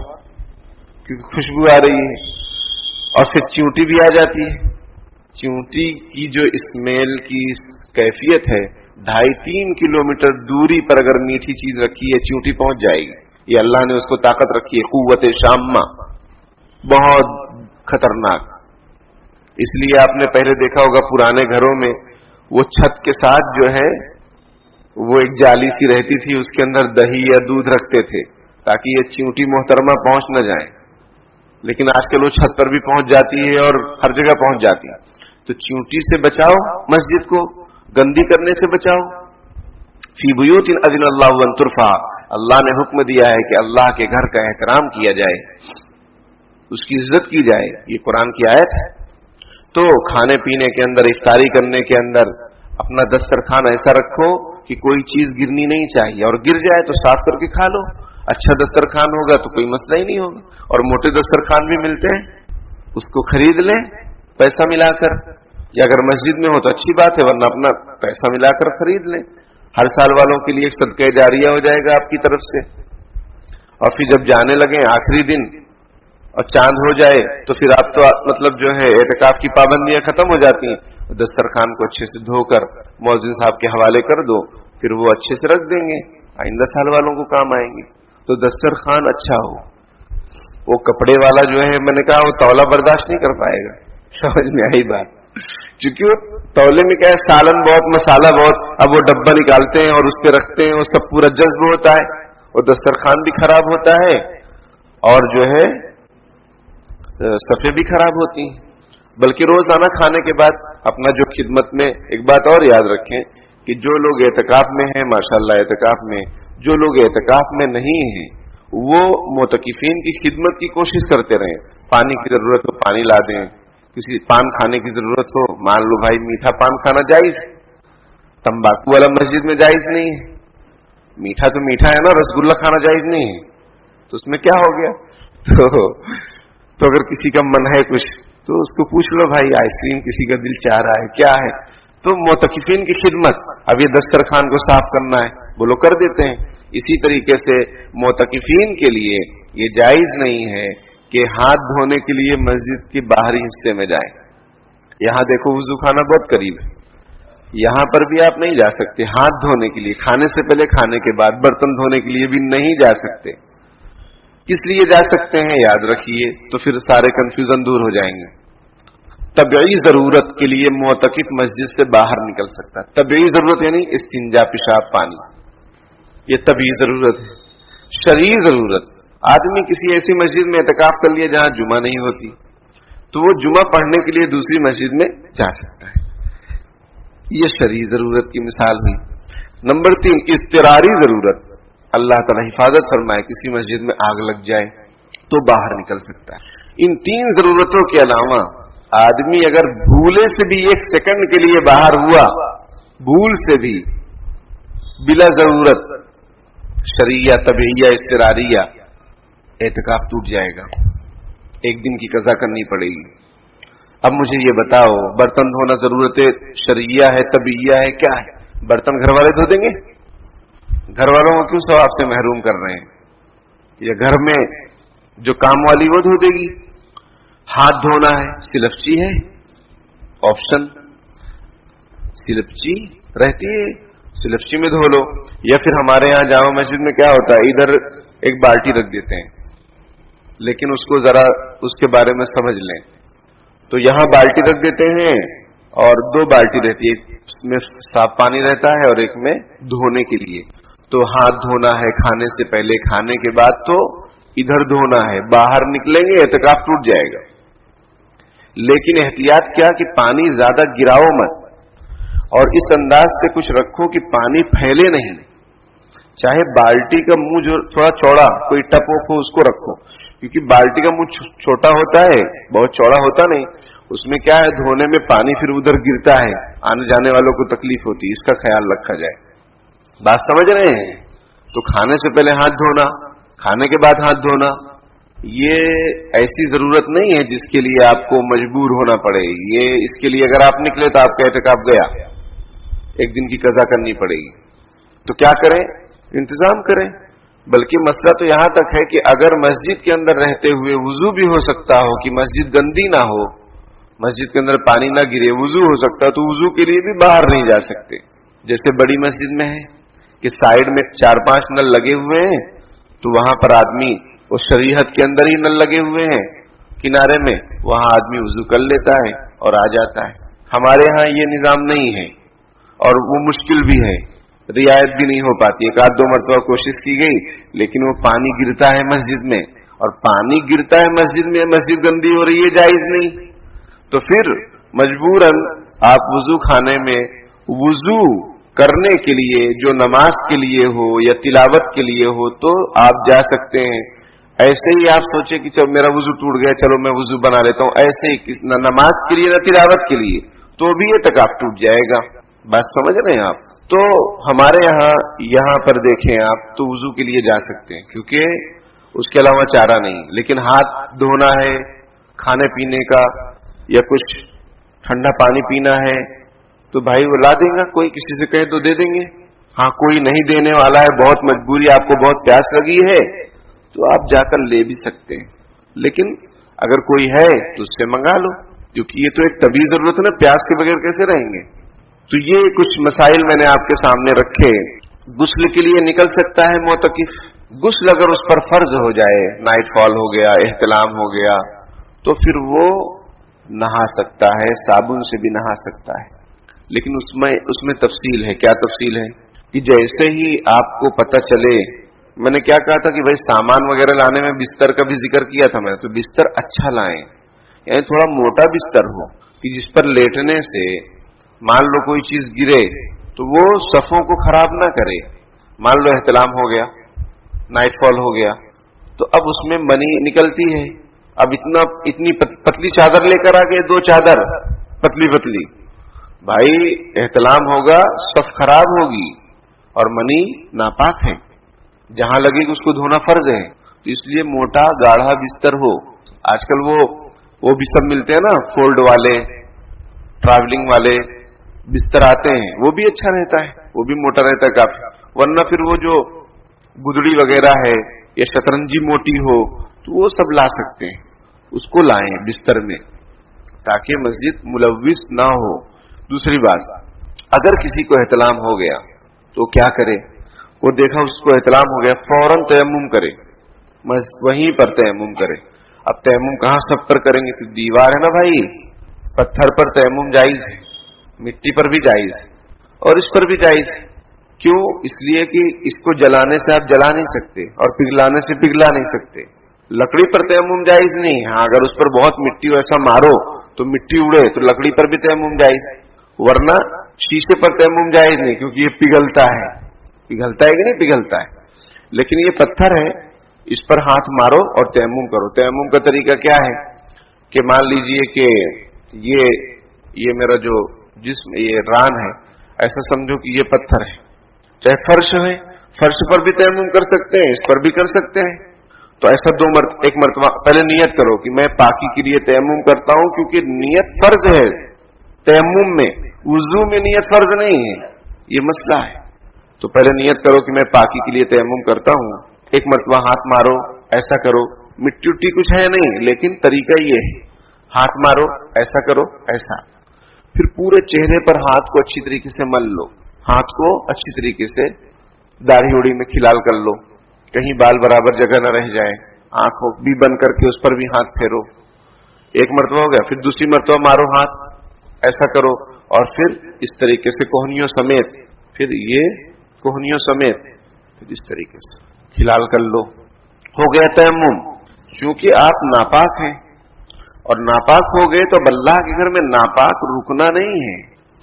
क्योंकि खुशबू आ रही है, और फिर च्यूंटी भी आ जाती है। च्यूंटी की जो स्मेल की कैफियत है, 2.5-3 किलोमीटर दूरी पर अगर मीठी चीज रखी है च्यूंटी पहुंच जाएगी, یہ اللہ نے اس کو طاقت رکھی ہے، قوت شامہ، بہت خطرناک۔ اس لیے آپ نے پہلے دیکھا ہوگا پرانے گھروں میں وہ چھت کے ساتھ جو ہے وہ ایک جالی سی رہتی تھی، اس کے اندر دہی یا دودھ رکھتے تھے تاکہ یہ چیونٹی محترمہ پہنچ نہ جائیں، لیکن آج کل وہ چھت پر بھی پہنچ جاتی ہے اور ہر جگہ پہنچ جاتی ہے۔ تو چیونٹی سے بچاؤ، مسجد کو گندی کرنے سے بچاؤ۔ فی بیوت اذن اللہ ان ترفع، اللہ نے حکم دیا ہے کہ اللہ کے گھر کا احترام کیا جائے، اس کی عزت کی جائے، یہ قرآن کی آیت ہے۔ تو کھانے پینے کے اندر، افطاری کرنے کے اندر اپنا دسترخوان ایسا رکھو کہ کوئی چیز گرنی نہیں چاہیے، اور گر جائے تو صاف کر کے کھا لو۔ اچھا دسترخوان ہوگا تو کوئی مسئلہ ہی نہیں ہوگا، اور موٹے دسترخوان بھی ملتے ہیں، اس کو خرید لیں پیسہ ملا کر، یا اگر مسجد میں ہو تو اچھی بات ہے، ورنہ اپنا پیسہ ملا کر خرید لیں۔ ہر سال والوں کے لیے ایک صدقہ جاریہ ہو جائے گا آپ کی طرف سے۔ اور پھر جب جانے لگیں آخری دن اور چاند ہو جائے تو پھر آپ تو مطلب جو ہے اعتکاف کی پابندیاں ختم ہو جاتی ہیں، دسترخوان کو اچھے سے دھو کر مؤذن صاحب کے حوالے کر دو، پھر وہ اچھے سے رکھ دیں گے، آئندہ سال والوں کو کام آئیں گے۔ تو دسترخوان اچھا ہو۔ وہ کپڑے والا جو ہے میں نے کہا وہ تولا برداشت نہیں کر پائے گا، سمجھ میں آئی بات؟ کیونکہ وہ تولے میں کیا ہے، سالن بہت، مسالہ بہت، اب وہ ڈبہ نکالتے ہیں اور اس پہ رکھتے ہیں، وہ سب پورا جذب ہوتا ہے، اور دسترخوان بھی خراب ہوتا ہے اور جو ہے صفحے بھی خراب ہوتی ہیں۔ بلکہ روزانہ کھانے کے بعد اپنا جو خدمت میں ایک بات اور یاد رکھیں کہ جو لوگ اعتکاف میں ہیں، ماشاءاللہ اعتکاف میں، جو لوگ اعتکاف میں نہیں ہیں وہ معتکفین کی خدمت کی کوشش کرتے رہیں۔ پانی کی ضرورت ہو پانی لا دیں، کسی پان کھانے کی ضرورت ہو، مان لو بھائی میٹھا پان کھانا جائز، تمباکو والا مسجد میں جائز نہیں ہے، میٹھا تو میٹھا ہے نا، رسگلہ کھانا جائز نہیں ہے، تو اس میں کیا ہو گیا؟ تو اگر کسی کا من ہے کچھ تو اس کو پوچھ لو بھائی، آئس کریم کسی کا دل چاہ رہا ہے، کیا ہے؟ تو معتکفین کی خدمت، اب یہ دسترخوان کو صاف کرنا ہے وہ لوگ کر دیتے ہیں۔ اسی طریقے سے معتکفین کے لیے یہ جائز نہیں ہے کہ ہاتھ دھونے کے لیے مسجد کے باہری حصے میں جائیں۔ یہاں دیکھو وضو خانہ بہت قریب ہے، یہاں پر بھی آپ نہیں جا سکتے ہاتھ دھونے کے لیے، کھانے سے پہلے، کھانے کے بعد، برتن دھونے کے لیے بھی نہیں جا سکتے۔ کس لیے جا سکتے ہیں یاد رکھیے، تو پھر سارے کنفیوژن دور ہو جائیں گے۔ طبعی ضرورت کے لیے معتکف مسجد سے باہر نکل سکتا ہے۔ طبعی ضرورت یعنی استنجا، پیشاب، پانی، یہ طبعی ضرورت ہے۔ شرعی ضرورت، آدمی کسی ایسی مسجد میں اعتکاف کر لیا جہاں جمعہ نہیں ہوتی تو وہ جمعہ پڑھنے کے لیے دوسری مسجد میں جا سکتا ہے، یہ شرعی ضرورت کی مثال ہوئی۔ نمبر 3، اضطراری ضرورت، اللہ تعالیٰ حفاظت فرمائے کسی مسجد میں آگ لگ جائے تو باہر نکل سکتا ہے۔ ان 3 ضرورتوں کے علاوہ آدمی اگر بھولے سے بھی 1 سیکنڈ کے لیے باہر ہوا، بھول سے بھی، بلا ضرورت، شرعیہ، طبعیہ، اضطراریہ، اعتکاف ٹوٹ جائے گا، 1 دن کی قضا کرنی پڑے گی۔ اب مجھے یہ بتاؤ، برتن دھونا ضرورت شرعیہ ہے، طبعیہ ہے، کیا ہے؟ برتن گھر والے دھو دیں گے؟ گھر والوں کو کیوں ثواب سے محروم کر رہے ہیں؟ یا گھر میں جو کام والی وہ دھو دے گی؟ ہاتھ دھونا ہے، سلفچی ہے آپشن، سلفچی رہتی ہے، سلفچی میں دھو لو۔ یا پھر ہمارے ہاں جامع مسجد میں کیا ہوتا ہے، ادھر ایک بالٹی رکھ دیتے ہیں، لیکن اس کو ذرا اس کے بارے میں سمجھ لیں تو یہاں بالٹی رکھ دیتے ہیں اور 2 بالٹی رہتی ہے، ایک میں صاف پانی رہتا ہے اور ایک میں دھونے کے لیے۔ تو ہاتھ دھونا ہے کھانے سے پہلے، کھانے کے بعد تو ادھر دھونا ہے، باہر نکلیں گے اعتکاف ٹوٹ جائے گا۔ لیکن احتیاط کیا کہ پانی زیادہ گراؤ مت، اور اس انداز سے کچھ رکھو کہ پانی پھیلے نہیں۔ چاہے بالٹی کا منہ جو تھوڑا چوڑا، کوئی ٹپ ہو اس کو رکھو، کیونکہ بالٹی کا منہ چھوٹا ہوتا ہے، بہت چوڑا ہوتا نہیں، اس میں کیا ہے دھونے میں پانی پھر ادھر گرتا ہے، آنے جانے والوں کو تکلیف ہوتی ہے، اس کا خیال رکھا جائے۔ بات سمجھ رہے ہیں؟ تو کھانے سے پہلے ہاتھ دھونا، کھانے کے بعد ہاتھ دھونا، یہ ایسی ضرورت نہیں ہے جس کے لیے آپ کو مجبور ہونا پڑے۔ یہ اس کے لیے اگر آپ نکلے تو آپ کا اعتکاف گیا، 1 دن کی قضا کرنی پڑے گی۔ تو کیا کریں؟ انتظام کریں۔ بلکہ مسئلہ تو یہاں تک ہے کہ اگر مسجد کے اندر رہتے ہوئے وضو بھی ہو سکتا ہو کہ مسجد گندی نہ ہو، مسجد کے اندر پانی نہ گرے، وضو ہو سکتا، تو وضو کے لیے بھی باہر نہیں جا سکتے۔ جیسے بڑی مسجد میں ہے کہ سائیڈ میں 4-5 نل لگے ہوئے ہیں، तो वहां पर आदमी उस शरीयत के अंदर ही नल लगे हुए हैं किनारे में, वहां आदमी वुजू कर लेता है और आ जाता है। हमारे यहाँ ये निजाम नहीं है और वो मुश्किल भी है, रियायत भी नहीं हो पाती। एक आध दो मरतबा कोशिश की गई, लेकिन वो पानी गिरता है मस्जिद में, और पानी गिरता है मस्जिद में, मस्जिद गंदी हो रही है, जायज नहीं। तो फिर मजबूरन आप वुजू खाने में वुजू करने के लिए, जो नमाज के लिए हो या तिलावत के लिए हो, तो आप जा सकते हैं। ऐसे ही आप सोचे कि चलो मेरा वुजू टूट गया, चलो मैं वुजू बना लेता हूं, ऐसे ही न नमाज के लिए न तिलावत के लिए, तो भी ये तकाफ टूट जाएगा। बात समझ रहे हैं आप? तो हमारे यहाँ पर देखें आप, तो वुजू के लिए जा सकते हैं, क्योंकि उसके अलावा चारा नहीं। लेकिन हाथ धोना है, खाने पीने का या कुछ ठंडा पानी पीना है, तो भाई वो ला देगा, कोई किसी से कहे तो दे देंगे। हाँ, कोई नहीं देने वाला है, बहुत मजबूरी, आपको बहुत प्यास लगी है, तो आप जाकर ले भी सकते हैं। लेकिन अगर कोई है तो उससे मंगा लो, क्योंकि ये तो एक तभी जरूरत है ना, प्यास के बगैर कैसे रहेंगे। तो ये कुछ मसाइल मैंने आपके सामने रखे। गुस्ल के लिए निकल सकता है मोतकिफ, गुस्ल अगर उस पर फर्ज हो जाए, नाइट फॉल हो गया, एहतलाम हो गया, तो फिर वो नहा सकता है, साबुन से भी नहा सकता है। लेकिन उसमें तफसील है। क्या तफसील है? कि जैसे ही आपको पता चले, मैंने क्या कहा था कि भाई सामान वगैरह लाने में बिस्तर का भी जिक्र किया था मैंने, तो बिस्तर अच्छा लाएं, यानी थोड़ा मोटा बिस्तर हो कि जिस पर लेटने से मान लो कोई चीज गिरे तो वो सफों को खराब ना करे। मान लो एहतलाम हो गया, नाइट फॉल हो गया, तो अब उसमें मनी निकलती है, अब इतनी पतली चादर लेकर आ गए, 2 चादर पतली पतली, भाई एहतलाम होगा, सफ खराब होगी और मनी नापाक है, जहां लगेगी उसको धोना फर्ज है। तो इसलिए मोटा गाढ़ा बिस्तर हो। आजकल वो भी सब मिलते हैं ना, फोल्ड वाले, ट्रैवलिंग वाले बिस्तर आते हैं, वो भी अच्छा रहता है, वो भी मोटा रहता है काफी। वरना फिर वो जो गुदड़ी वगैरह है या शतरंजी मोटी हो, तो वो सब ला सकते हैं, उसको लाएं बिस्तर में, ताकि मस्जिद मुलव्विस ना हो। दूसरी बात, अगर किसी को एहतलाम हो गया तो क्या करे? वो देखा उसको एहतलाम हो गया, फौरन तयम्मुम करे, वहीं पर तयम्मुम करे। अब तयम्मुम कहां सब पर करेंगे? तो दीवार है ना भाई, पत्थर पर तयम्मुम जायज है, मिट्टी पर भी जायज है और इस पर भी जायज है। क्यों? इसलिए कि इसको जलाने से आप जला नहीं सकते और पिघलाने से पिघला नहीं सकते। लकड़ी पर तयम्मुम जायज नहीं। हाँ, अगर उस पर बहुत मिट्टी वैसा मारो तो मिट्टी उड़े, तो लकड़ी पर भी तयम्मुम जायज, वरना शीशे पर तयम्मुम जायज नहीं, क्योंकि ये पिघलता है। पिघलता है कि नहीं पिघलता है। लेकिन ये पत्थर है, इस पर हाथ मारो और तयम्मुम करो। तयम्मुम का तरीका क्या है कि मान लीजिए कि ये मेरा जो जिस्म, ये रान है, ऐसा समझो कि ये पत्थर है, चाहे फर्श है, फर्श पर भी तयम्मुम कर सकते हैं, इस पर भी कर सकते हैं। तो ऐसा एक मरतबा पहले नियत करो कि मैं पाकी के लिए तयम्मुम करता हूं, क्योंकि नियत फर्ज है तयम्मुम में, वुजू में नियत फर्ज नहीं है, ये मसला है। तो पहले नियत करो कि मैं पाकी के लिए तयम्मुम करता हूं, एक मरतबा हाथ मारो, ऐसा करो, मिट्टी उट्टी कुछ है नहीं, लेकिन तरीका ये है, हाथ मारो, ऐसा करो, ऐसा, फिर पूरे चेहरे पर हाथ को अच्छी तरीके से मल लो, हाथ को अच्छी तरीके से दाढ़ी उड़ी में खिलाल कर लो, कहीं बाल बराबर जगह न रह जाए, आंखों भी बंद करके उस पर भी हाथ फेरो। एक मरतबा हो गया, फिर दूसरी मरतबा मारो हाथ, ऐसा करो, और फिर इस तरीके से कोहनियों समेत, फिर ये कोहनियों समेत, फिर इस तरीके से खिलाल कर लो। हो गया तयम्मुम। चूंकि आप नापाक हैं और नापाक हो गए, तो अल्लाह के घर में नापाक रुकना नहीं है,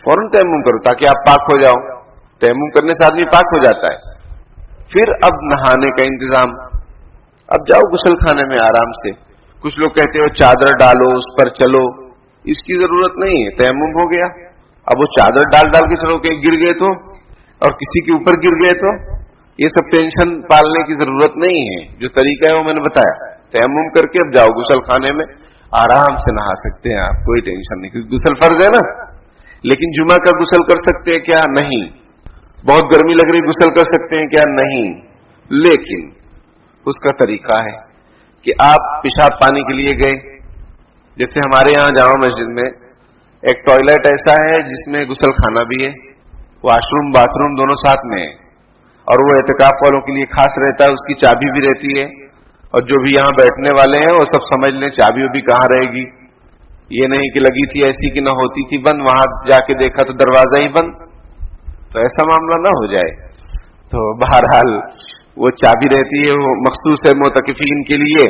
फौरन तयम्मुम करो ताकि आप पाक हो जाओ। तयम्मुम करने से आदमी पाक हो जाता है। फिर अब नहाने का इंतजाम, अब जाओ गुस्ल खाने में आराम से। कुछ लोग कहते हो चादर डालो, उस पर चलो, इसकी जरूरत नहीं है, तयम्मुम हो गया। अब वो चादर डाल के चलो, कि गिर गए तो, और किसी के ऊपर गिर गए तो, ये सब टेंशन पालने की जरूरत नहीं है। जो तरीका है वो मैंने बताया, तयम्मुम करके अब जाओ गुस्ल खाने में, आराम से नहा सकते हैं आप, कोई टेंशन नहीं, क्योंकि गुस्ल फर्ज है ना। लेकिन जुमा का गुस्ल कर सकते हैं क्या? नहीं। बहुत गर्मी लग रही, गुस्ल कर सकते हैं क्या? नहीं। लेकिन उसका तरीका है कि आप पेशाब पानी के लिए गए, जैसे हमारे यहाँ जामा मस्जिद में एक टॉयलेट ऐसा है जिसमें गुस्ल खाना भी है, वॉशरूम बाथरूम दोनों साथ में है। और वो एहतिकाफ वालों के लिए खास रहता है, उसकी चाबी भी रहती है, और जो भी यहाँ बैठने वाले हैं वो सब समझ लें चाबी भी कहाँ रहेगी। ये नहीं कि लगी थी ऐसी कि न होती थी बंद, वहां जाके देखा तो दरवाजा ही बंद, तो ऐसा मामला ना हो जाए। तो बहरहाल वो चाबी रहती है, वो मखसूस है मोतकिफीन के लिए।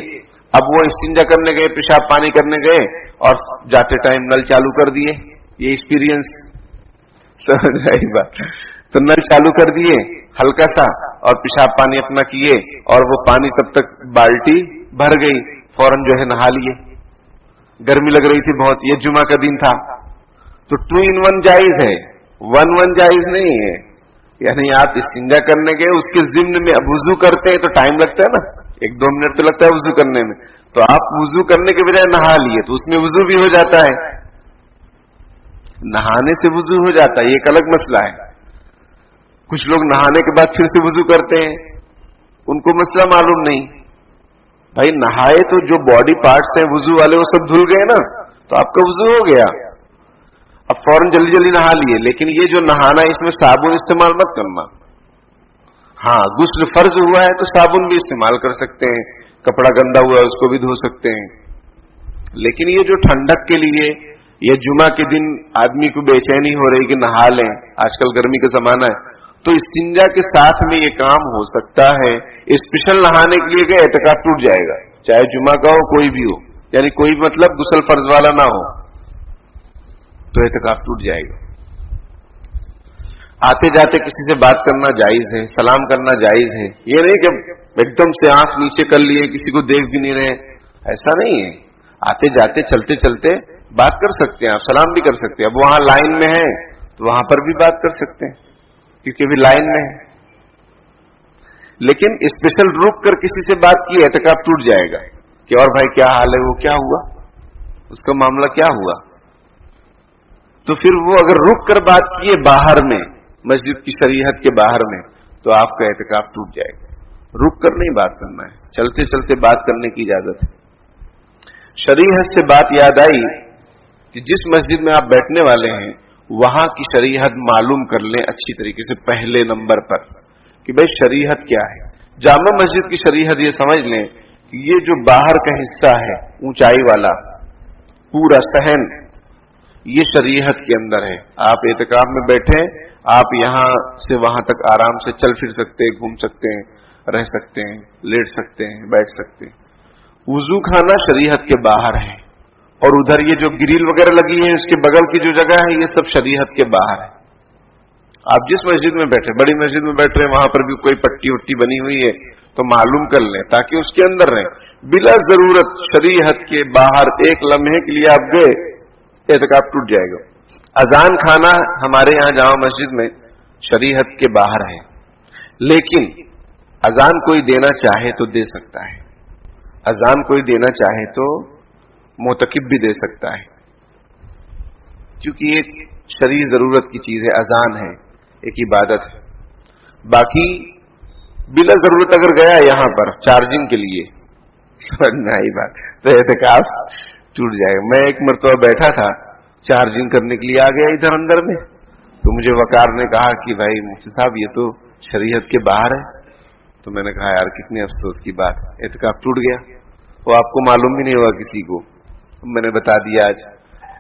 अब वो इस्तिंजा करने गए, पेशाब पानी करने गए और जाते टाइम नल चालू कर दिए, ये एक्सपीरियंस समझ आई बात। तो नल चालू कर दिए हल्का सा और पेशाब पानी अपना किए, और वो पानी तब तक बाल्टी भर गई, फौरन जो है नहा लिए। गर्मी लग रही थी बहुत, ये जुमा का दिन था, तो 2 in 1 जायज है, 1 जायज नहीं है। यानी आप इस्तिंजा करने गए, उसके जिम्न में अब वुजू करते हैं तो टाइम लगता है ना, 1-2 मिनट तो लगता है वुजू करने में, तो आप वुजू करने के बजाय नहा लिए तो उसमें वुजू भी हो जाता है, नहाने से वुजू हो जाता है, ये एक अलग मसला है। कुछ लोग नहाने के बाद फिर से वुजू करते हैं, उनको मसला मालूम नहीं। भाई नहाए तो जो बॉडी पार्ट्स हैं वुजू वाले वो सब धुल गए ना, तो आपका वुजू हो गया, अब फौरन जल्दी जल्दी नहा लिए। लेकिन ये जो नहाना है इसमें साबुन इस्तेमाल मत करना। हाँ, गुस्ल फर्ज हुआ है तो साबुन भी इस्तेमाल कर सकते हैं, कपड़ा गंदा हुआ है उसको भी धो सकते हैं। लेकिन ये जो ठंडक के लिए, ये जुमा के दिन आदमी को बेचैनी हो रही कि नहा लें, आजकल गर्मी का जमाना है, तो इस्तिंजा के साथ में ये काम हो सकता है। स्पेशल नहाने के लिए गए एतकाफ टूट जाएगा, चाहे जुमा का हो कोई भी हो, यानी कोई मतलब गुस्ल फर्ज वाला ना हो तो एतकाफ टूट जाएगा। आते जाते किसी से बात करना जायज है, सलाम करना जायज है, ये नहीं कि एकदम से आंख नीचे कर लिए, किसी को देख भी नहीं रहे, ऐसा नहीं है। आते जाते चलते चलते बात कर सकते हैं, आप सलाम भी कर सकते हैं। अब वहां लाइन में है तो वहां पर भी बात कर सकते हैं क्योंकि अभी लाइन में है। लेकिन स्पेशल रुक कर किसी से बात की एतकाफ टूट जाएगा कि और भाई क्या हाल है, वो क्या हुआ, उसका मामला क्या हुआ, तो फिर वो अगर रुक कर बात किए बाहर में, मस्जिद की शरीयत के बाहर में, तो आपका एतकाफ टूट जाएगा। रुक कर नहीं बात करना है, चलते चलते बात करने की इजाजत है। शरीयत से बात याद आई कि जिस मस्जिद में आप बैठने वाले हैं वहां की शरीयत मालूम कर लें अच्छी तरीके से पहले नंबर पर कि भाई शरीयत क्या है। जामा मस्जिद की शरीयत ये समझ लें कि ये जो बाहर का हिस्सा है ऊंचाई वाला पूरा सहन, ये शरीयत के अंदर है। आप एतकाफ में बैठे, आप यहां से वहां तक आराम से चल फिर सकते हैं, घूम सकते हैं, रह सकते हैं, लेट सकते हैं, बैठ सकते हैं। वुजू खाना शरीयत के बाहर है, और उधर ये जो ग्रिल वगैरह लगी है उसके बगल की जो जगह है ये सब शरीयत के बाहर है। आप जिस मस्जिद में बैठे, बड़ी मस्जिद में बैठ रहे हैं, वहां पर भी कोई पट्टी उट्टी बनी हुई है तो मालूम कर लें ताकि उसके अंदर रहें। बिला जरूरत शरीयत के बाहर एक लम्हे के लिए आप गए, एतकाफ टूट जाएगा। अजान खाना हमारे यहाँ जामा मस्जिद में शरीयत के बाहर है, लेकिन अजान कोई देना चाहे तो दे सकता है, अजान कोई देना चाहे तो मोतकिब भी दे सकता है, क्योंकि एक शरीर जरूरत की चीज है, अजान है, एक इबादत है। बाकी बिला जरूरत अगर गया यहां पर चार्जिंग के लिए, समझ में आई बात, तो एतकाफ टूट जाएगा। मैं एक मरतबा बैठा था, चार्जिंग करने के लिए आ गया इधर अंदर में, तो मुझे वकार ने कहा कि भाई मुफ्ती साहब ये तो शरीयत के बाहर है। तो मैंने कहा यार कितने अफसोस की बात, एतकाफ टूट गया, वो आपको मालूम भी नहीं हुआ किसी को, मैंने बता दिया आज।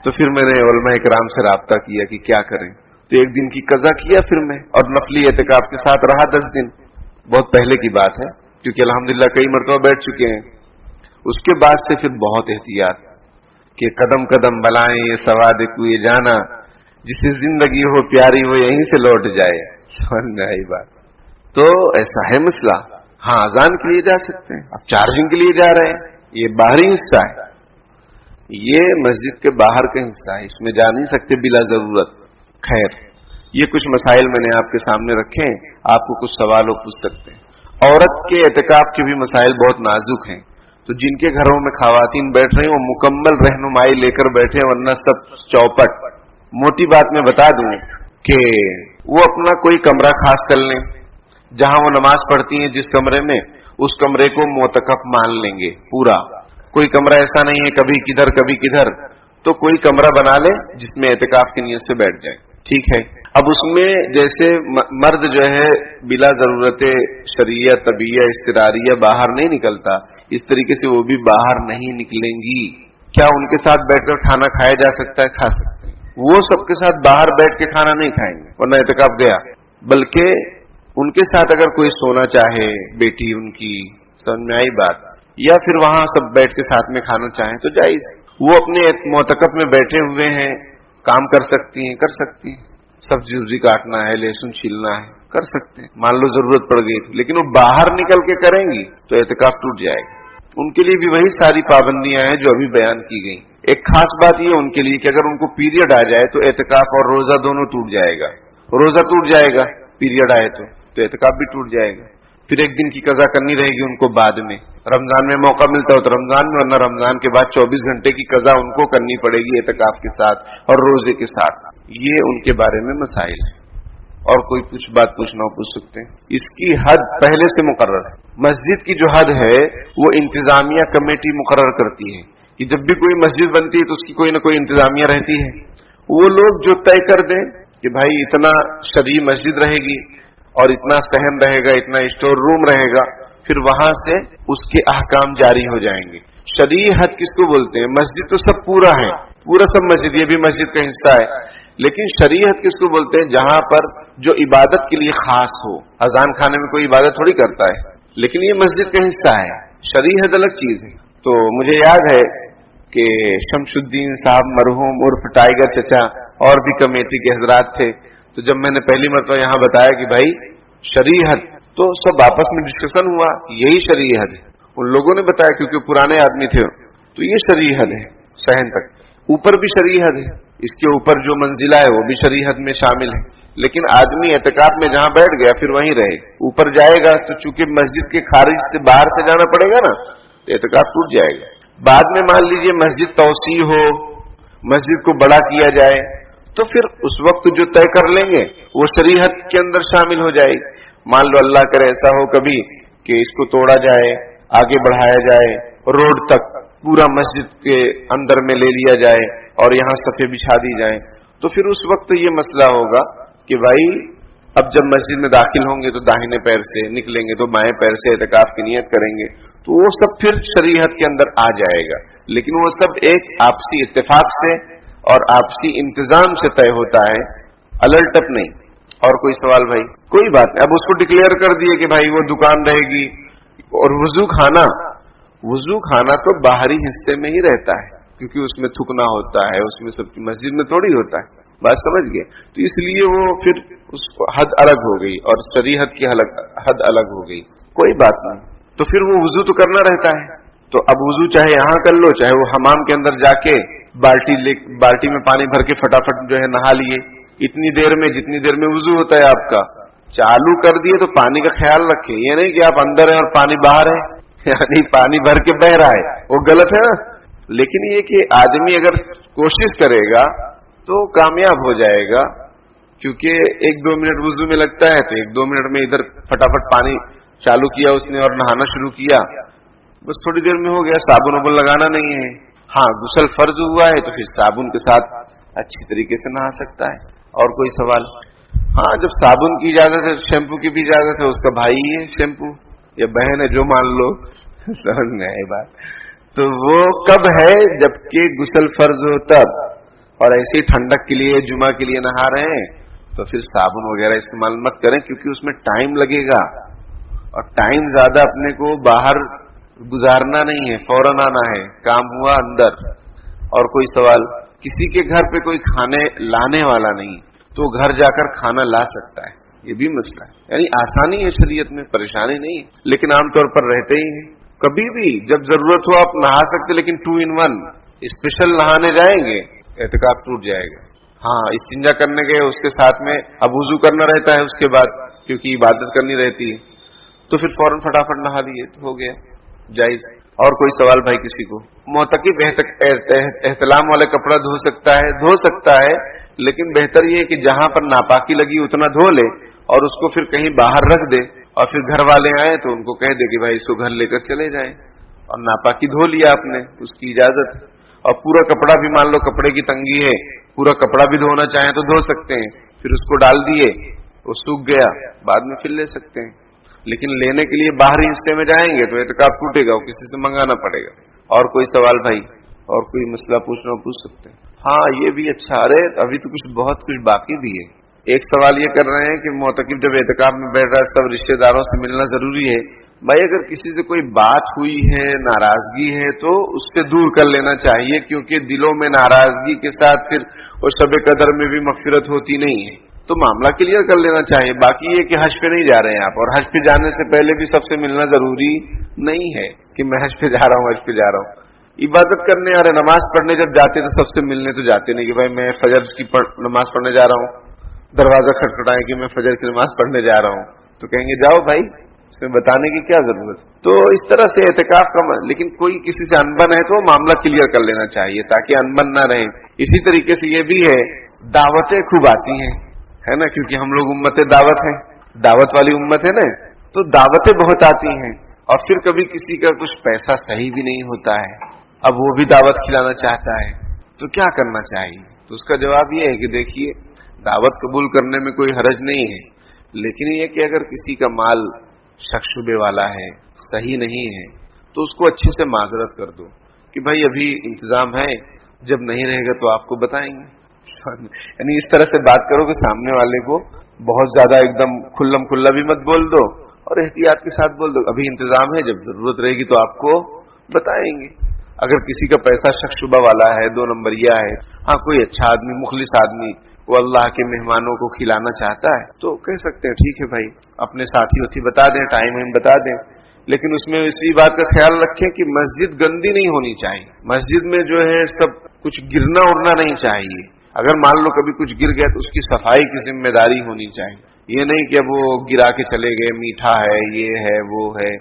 तो फिर मैंने उलमा इकराम से राब्ता किया कि क्या करें, तो एक दिन की कज़ा किया फिर मैं, और नफली एतकाफ के साथ रहा 10 दिन। बहुत पहले की बात है क्योंकि अल्हम्दुलिल्लाह कई मरतबा बैठ चुके हैं। उसके बाद से फिर बहुत एहतियात कि कदम कदम बलाएं ये सवाद कुए जाना, जिसे जिंदगी हो प्यारी वो यहीं से लौट जाए, समझ में आई बात। तो ऐसा है मसला। हाँ, अजान के लिए जा सकते हैं, आप चार्जिंग के लिए जा रहे हैं, ये बाहरी हिस्सा है, ये मस्जिद के बाहर का हिस्सा है, इसमें जा नहीं सकते बिला जरूरत। खैर, ये कुछ मसाइल मैंने आपके सामने रखे हैं, आपको कुछ सवाल हो पूछ सकते हैं। औरत के एतकाफ के भी मसाइल बहुत नाजुक हैं, तो जिनके घरों में खवातीन बैठ रही हैं वो मुकम्मल रहनुमाई लेकर बैठे, वरना सब चौपट। मोटी बात मैं बता दूं कि वो अपना कोई कमरा खास कर लें जहां वो नमाज पढ़ती हैं, जिस कमरे में, उस कमरे को मोतकफ मान लेंगे पूरा। कोई कमरा ऐसा नहीं है कभी किधर कभी किधर, तो कोई कमरा बना ले जिसमें एतकाफ की नियत से बैठ जाए, ठीक है। اب اس میں جیسے مرد جو ہے بلا ضرورت شرعیہ طبیعہ اضطراریہ باہر نہیں نکلتا، اس طریقے سے وہ بھی باہر نہیں نکلیں گی۔ کیا ان کے ساتھ بیٹھ کر کھانا کھایا جا سکتا ہے؟ کھا سکتے ہیں۔ وہ سب کے ساتھ باہر بیٹھ کے کھانا نہیں کھائیں گے ورنہ اعتکاف گیا، بلکہ ان کے ساتھ اگر کوئی سونا چاہے، بیٹی ان کی، سمجھ میں آئی بات، یا پھر وہاں سب بیٹھ کے ساتھ میں کھانا چاہیں تو جائز۔ وہ اپنے معتکف میں بیٹھے ہوئے ہیں، کام کر سکتی ہیں، کر سکتی ہیں، سبزی وبزی کاٹنا ہے، لہسن چھیلنا ہے، کر سکتے ہیں، مان لو ضرورت پڑ گئی تو، لیکن وہ باہر نکل کے کریں گی تو اعتکاف ٹوٹ جائے گا۔ ان کے لیے بھی وہی ساری پابندیاں ہیں جو ابھی بیان کی گئی۔ ایک خاص بات یہ ان کے لیے کہ اگر ان کو پیریڈ آ جائے تو اعتکاف اور روزہ دونوں ٹوٹ جائے گا۔ روزہ ٹوٹ جائے گا، پیریڈ آئے تو اعتکاف بھی ٹوٹ جائے گا۔ پھر ایک دن کی قضا کرنی رہے گی ان کو بعد میں، رمضان میں موقع ملتا ہو تو رمضان میں، ورنہ رمضان کے بعد 24 گھنٹے کی قضا ان کو کرنی پڑے گی اعتکاف کے ساتھ اور روزے کے ساتھ۔ یہ ان کے بارے میں مسائل ہیں، اور کوئی کچھ بات پوچھنا ہو پوچھ سکتے ہیں۔ اس کی حد پہلے سے مقرر ہے۔ مسجد کی جو حد ہے وہ انتظامیہ کمیٹی مقرر کرتی ہے کہ جب بھی کوئی مسجد بنتی ہے تو اس کی کوئی نہ کوئی انتظامیہ رہتی ہے۔ وہ لوگ جو طے کر دیں کہ بھائی اتنا شرعی مسجد رہے گی اور اتنا صحن رہے گا، اتنا اسٹور روم رہے گا، پھر وہاں سے اس کے احکام جاری ہو جائیں گے۔ شرعی حد کس کو بولتے ہیں؟ مسجد تو سب پورا ہے، پورا سب مسجد، یہ بھی مسجد کا حصہ ہے، لیکن شرعی حد کس کو بولتے ہیں؟ جہاں پر جو عبادت کے لیے خاص ہو۔ اذان خانے میں کوئی عبادت تھوڑی کرتا ہے، لیکن یہ مسجد کا حصہ ہے۔ شرعی حد الگ چیز ہے۔ تو مجھے یاد ہے کہ شمس الدین صاحب مرحوم عرف ٹائیگر چچا اور بھی کمیٹی کے حضرات تھے، تو جب میں نے پہلی مرتبہ یہاں بتایا کہ بھائی شرعی حد، تو سب آپس میں ڈسکشن ہوا، یہی شرعی حد ہے۔ ان لوگوں نے بتایا کیونکہ پرانے آدمی تھے، تو یہ شرعی حد ہے، صحن تک۔ اوپر بھی شرعی حد ہے، اس کے اوپر جو منزلہ ہے وہ بھی شرعی حد میں شامل ہے، لیکن آدمی اعتکاف میں جہاں بیٹھ گیا پھر وہیں رہے۔ اوپر جائے گا تو چونکہ مسجد کے خارج سے باہر سے جانا پڑے گا نا، تو اعتکاف ٹوٹ جائے گا۔ بعد میں مان لیجئے مسجد توسیع ہو، مسجد کو بڑا کیا جائے، تو پھر اس وقت جو طے کر لیں گے وہ شرعی حد کے اندر شامل ہو جائے گی۔ مان لو اللہ کرے ایسا ہو کبھی کہ اس کو توڑا جائے، آگے بڑھایا جائے، روڈ تک پورا مسجد کے اندر میں لے لیا جائے اور یہاں صفیں بچھا دی جائیں، تو پھر اس وقت یہ مسئلہ ہوگا کہ بھائی اب جب مسجد میں داخل ہوں گے تو داہنے پیر سے، نکلیں گے تو بائیں پیر سے اعتکاف کی نیت کریں گے، تو وہ سب پھر شرعی حد کے اندر آ جائے گا، لیکن وہ سب ایک آپسی اتفاق سے اور آپسی انتظام سے طے ہوتا ہے، الٹ اپ نہیں۔ اور کوئی سوال بھائی؟ کوئی بات نہیں۔ اب اس کو ڈکلیئر کر دیے کہ بھائی وہ دکان رہے گی، اور وضو خانہ تو باہری حصے میں ہی رہتا ہے، کیونکہ اس میں تھکنا ہوتا ہے، اس میں سب کی مسجد میں تھوڑی ہوتا ہے، بات سمجھ گئے؟ تو اس لیے وہ پھر اس کو حد الگ ہو گئی اور شرعی حد کی حد الگ ہو گئی، کوئی بات نہیں۔ تو پھر وہ وضو تو کرنا رہتا ہے، تو اب وضو چاہے یہاں کر لو، چاہے وہ حمام کے اندر جا کے بالٹی میں پانی بھر کے فٹافٹ جو ہے نہا لیے، اتنی دیر میں جتنی دیر میں وضو ہوتا ہے آپ کا، چالو کر دیے تو پانی کا خیال رکھیں، یہ نہیں کہ آپ اندر ہیں اور پانی باہر ہے، یعنی پانی بھر کے بہ رہا ہے، وہ غلط ہے نا۔ لیکن یہ کہ آدمی اگر کوشش کرے گا تو کامیاب ہو جائے گا، کیونکہ 1-2 منٹ وضو میں لگتا ہے، تو 1-2 منٹ میں ادھر فٹافٹ پانی چالو کیا اس نے اور نہانا شروع کیا، بس تھوڑی دیر میں ہو گیا۔ صابن وابن لگانا نہیں ہے۔ ہاں غسل فرض ہوا ہے تو پھر صابن کے ساتھ اچھی طریقے سے نہا سکتا ہے۔ اور کوئی سوال؟ ہاں جب صابن کی اجازت ہے، شیمپو کی بھی اجازت ہے، اس کا بھائی ہے شیمپو یا بہن ہے جو مان لو، سمجھ میں آئی بات؟ تو وہ کب ہے؟ جبکہ غسل فرض ہو تب، اور ایسے ہی ٹھنڈک کے لیے جمعہ کے لیے نہا رہے ہیں تو پھر صابن وغیرہ استعمال مت کریں، کیونکہ اس میں ٹائم لگے گا، اور ٹائم زیادہ اپنے کو باہر گزارنا نہیں ہے، فوراً آنا ہے، کام ہوا اندر۔ اور کوئی سوال؟ کسی کے گھر پہ کوئی کھانے لانے والا نہیں تو گھر جا کر کھانا لا سکتا ہے، یہ بھی مسئلہ ہے، یعنی آسانی ہے شریعت میں، پریشانی نہیں ہے، لیکن عام طور پر رہتے ہی ہیں۔ کبھی بھی جب ضرورت ہو آپ نہا سکتے، لیکن 2 in 1 اسپیشل نہانے جائیں گے اعتکاف ٹوٹ جائے گا۔ ہاں استنجا کرنے گئے، اس کے ساتھ میں اب وضو کرنا رہتا ہے اس کے بعد، کیونکہ عبادت کرنی رہتی ہے، تو پھر فوراً فٹافٹ نہا لیے تو ہو گیا، جائز۔ اور کوئی سوال بھائی کسی کو؟ معتکف احتلام والا کپڑا دھو سکتا ہے، لیکن بہتر یہ ہے کہ جہاں پر ناپاکی لگی اتنا دھو لے اور اس کو پھر کہیں باہر رکھ دے، اور پھر گھر والے آئے تو ان کو کہہ دے کہ بھائی اس کو گھر لے کر چلے جائیں، اور ناپاکی دھو لیا آپ نے، اس کی اجازت ہے۔ اور پورا کپڑا بھی مان لو کپڑے کی تنگی ہے، پورا کپڑا بھی دھونا چاہیں تو دھو سکتے ہیں، फिर उसको डाल दिए, वो सूख गया, बाद में फिर ले सकते हैं। लेकिन लेने के लिए बाहरी हिस्से में जाएंगे तो एतकाफ टूटेगा, वो किसी से मंगाना पड़ेगा। और कोई सवाल भाई, और कोई मसला पूछना पूछ सकते हैं? हाँ, ये भी अच्छा। अरे अभी तो बहुत कुछ बाकी भी है। एक सवाल ये कर रहे हैं कि मोतकिफ जब एतकाफ में बैठ रहा है तब रिश्तेदारों से मिलना जरूरी है। भाई अगर किसी से कोई बात हुई है, नाराजगी है, तो उससे दूर कर लेना चाहिए, क्योंकि दिलों में नाराजगी के साथ फिर वो शब कदर में भी मगफिरत होती नहीं है। तो मामला क्लियर कर लेना चाहिए। बाकी ये कि हज पे नहीं जा रहे हैं आप, और हज पे जाने से पहले भी सबसे मिलना जरूरी नहीं है कि मैं हज पे जा रहा हूँ, हज पे जा रहा हूँ। इबादत करने आ रहे, नमाज पढ़ने जब जाते तो सबसे मिलने तो जाते नहीं कि भाई मैं फजर की नमाज पढ़ने जा रहा हूँ, दरवाजा खटखटाए कि मैं फजर की नमाज पढ़ने जा रहा हूँ, तो कहेंगे जाओ भाई, इसमें बताने की क्या जरूरत। तो इस तरह से एहतिकाफ का लेकिन कोई किसी से अनबन है तो मामला क्लियर कर लेना चाहिए ताकि अनबन ना रहे। इसी तरीके से ये भी है, दावतें खूब आती हैं, है ना, क्योंकि हम लोग उम्मत दावत हैं, दावत वाली उम्मत है ना, तो दावतें बहुत आती हैं। और फिर कभी किसी का कुछ पैसा सही भी नहीं होता है, अब वो भी दावत खिलाना चाहता है, तो क्या करना चाहिए? तो उसका जवाब ये है कि देखिए, दावत कबूल करने में कोई हरज नहीं है, लेकिन ये कि अगर किसी का माल शक शुबे वाला है, सही नहीं है, तो उसको अच्छे से माजरत कर दो कि भाई अभी इंतजाम है, जब नहीं रहेगा तो आपको बताएंगे। यानी इस तरह से बात करो कि सामने वाले को बहुत ज्यादा एकदम खुल्लम खुल्ला भी मत बोल दो और एहतियात के साथ बोल दो, अभी इंतजाम है, जब जरूरत रहेगी तो आपको बताएंगे। अगर किसी का पैसा शक शुबा वाला है, 2 नंबरिया है, हाँ कोई अच्छा आदमी, मुखलिस आदमी, वो अल्लाह के मेहमानों को खिलाना चाहता है, तो कह सकते हैं ठीक है भाई, अपने साथी होती बता दें, टाइम बता दें, लेकिन उसमें इसी बात का ख्याल रखें कि मस्जिद गंदी नहीं होनी चाहिए। मस्जिद में जो है सब कुछ गिरना उड़ना नहीं चाहिए। अगर मान लो कभी कुछ गिर गया तो उसकी सफाई की जिम्मेदारी होनी चाहिए। ये नहीं कि अब वो गिरा के चले गए, मीठा है, ये है, वो है,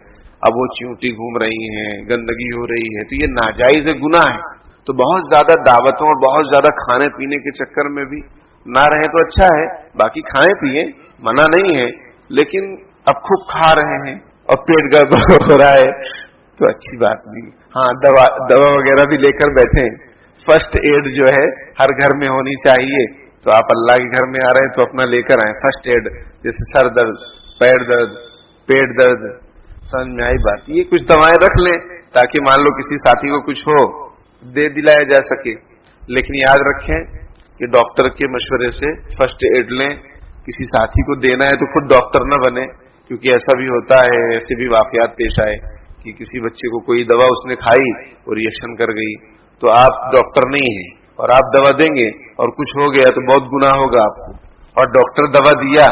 अब वो चींटी घूम रही है, गंदगी हो रही है, तो ये नाजायज गुनाह है। तो बहुत ज्यादा दावतों और बहुत ज्यादा खाने पीने के चक्कर में भी ना रहे तो अच्छा है। बाकी खाएं पिए, मना नहीं है, लेकिन अब खूब खा रहे हैं और पेट गड़बड़ हो रहा है तो अच्छी बात नहीं। हाँ, दवा वगैरह भी लेकर बैठे। फर्स्ट एड जो है हर घर में होनी चाहिए, तो आप अल्लाह के घर में आ रहे हैं तो अपना लेकर आए फर्स्ट एड, जैसे सर दर्द, पैर दर्द, पेट दर्द, समझ में आई बात। ये कुछ दवाएं रख लें ताकि मान लो किसी साथी को कुछ हो, दे दिलाया जा सके। लेकिन याद रखें कि डॉक्टर के मशवरे से फर्स्ट एड लें। किसी साथी को देना है तो खुद डॉक्टर न बने, क्योंकि ऐसा भी होता है, ऐसे भी वाकयात पेश आए कि किसी बच्चे को कोई दवा उसने खाई और रिएक्शन कर गई, तो आप डॉक्टर नहीं हैं और आप दवा देंगे और कुछ हो गया तो बहुत गुनाह होगा आपको। और डॉक्टर दवा दिया,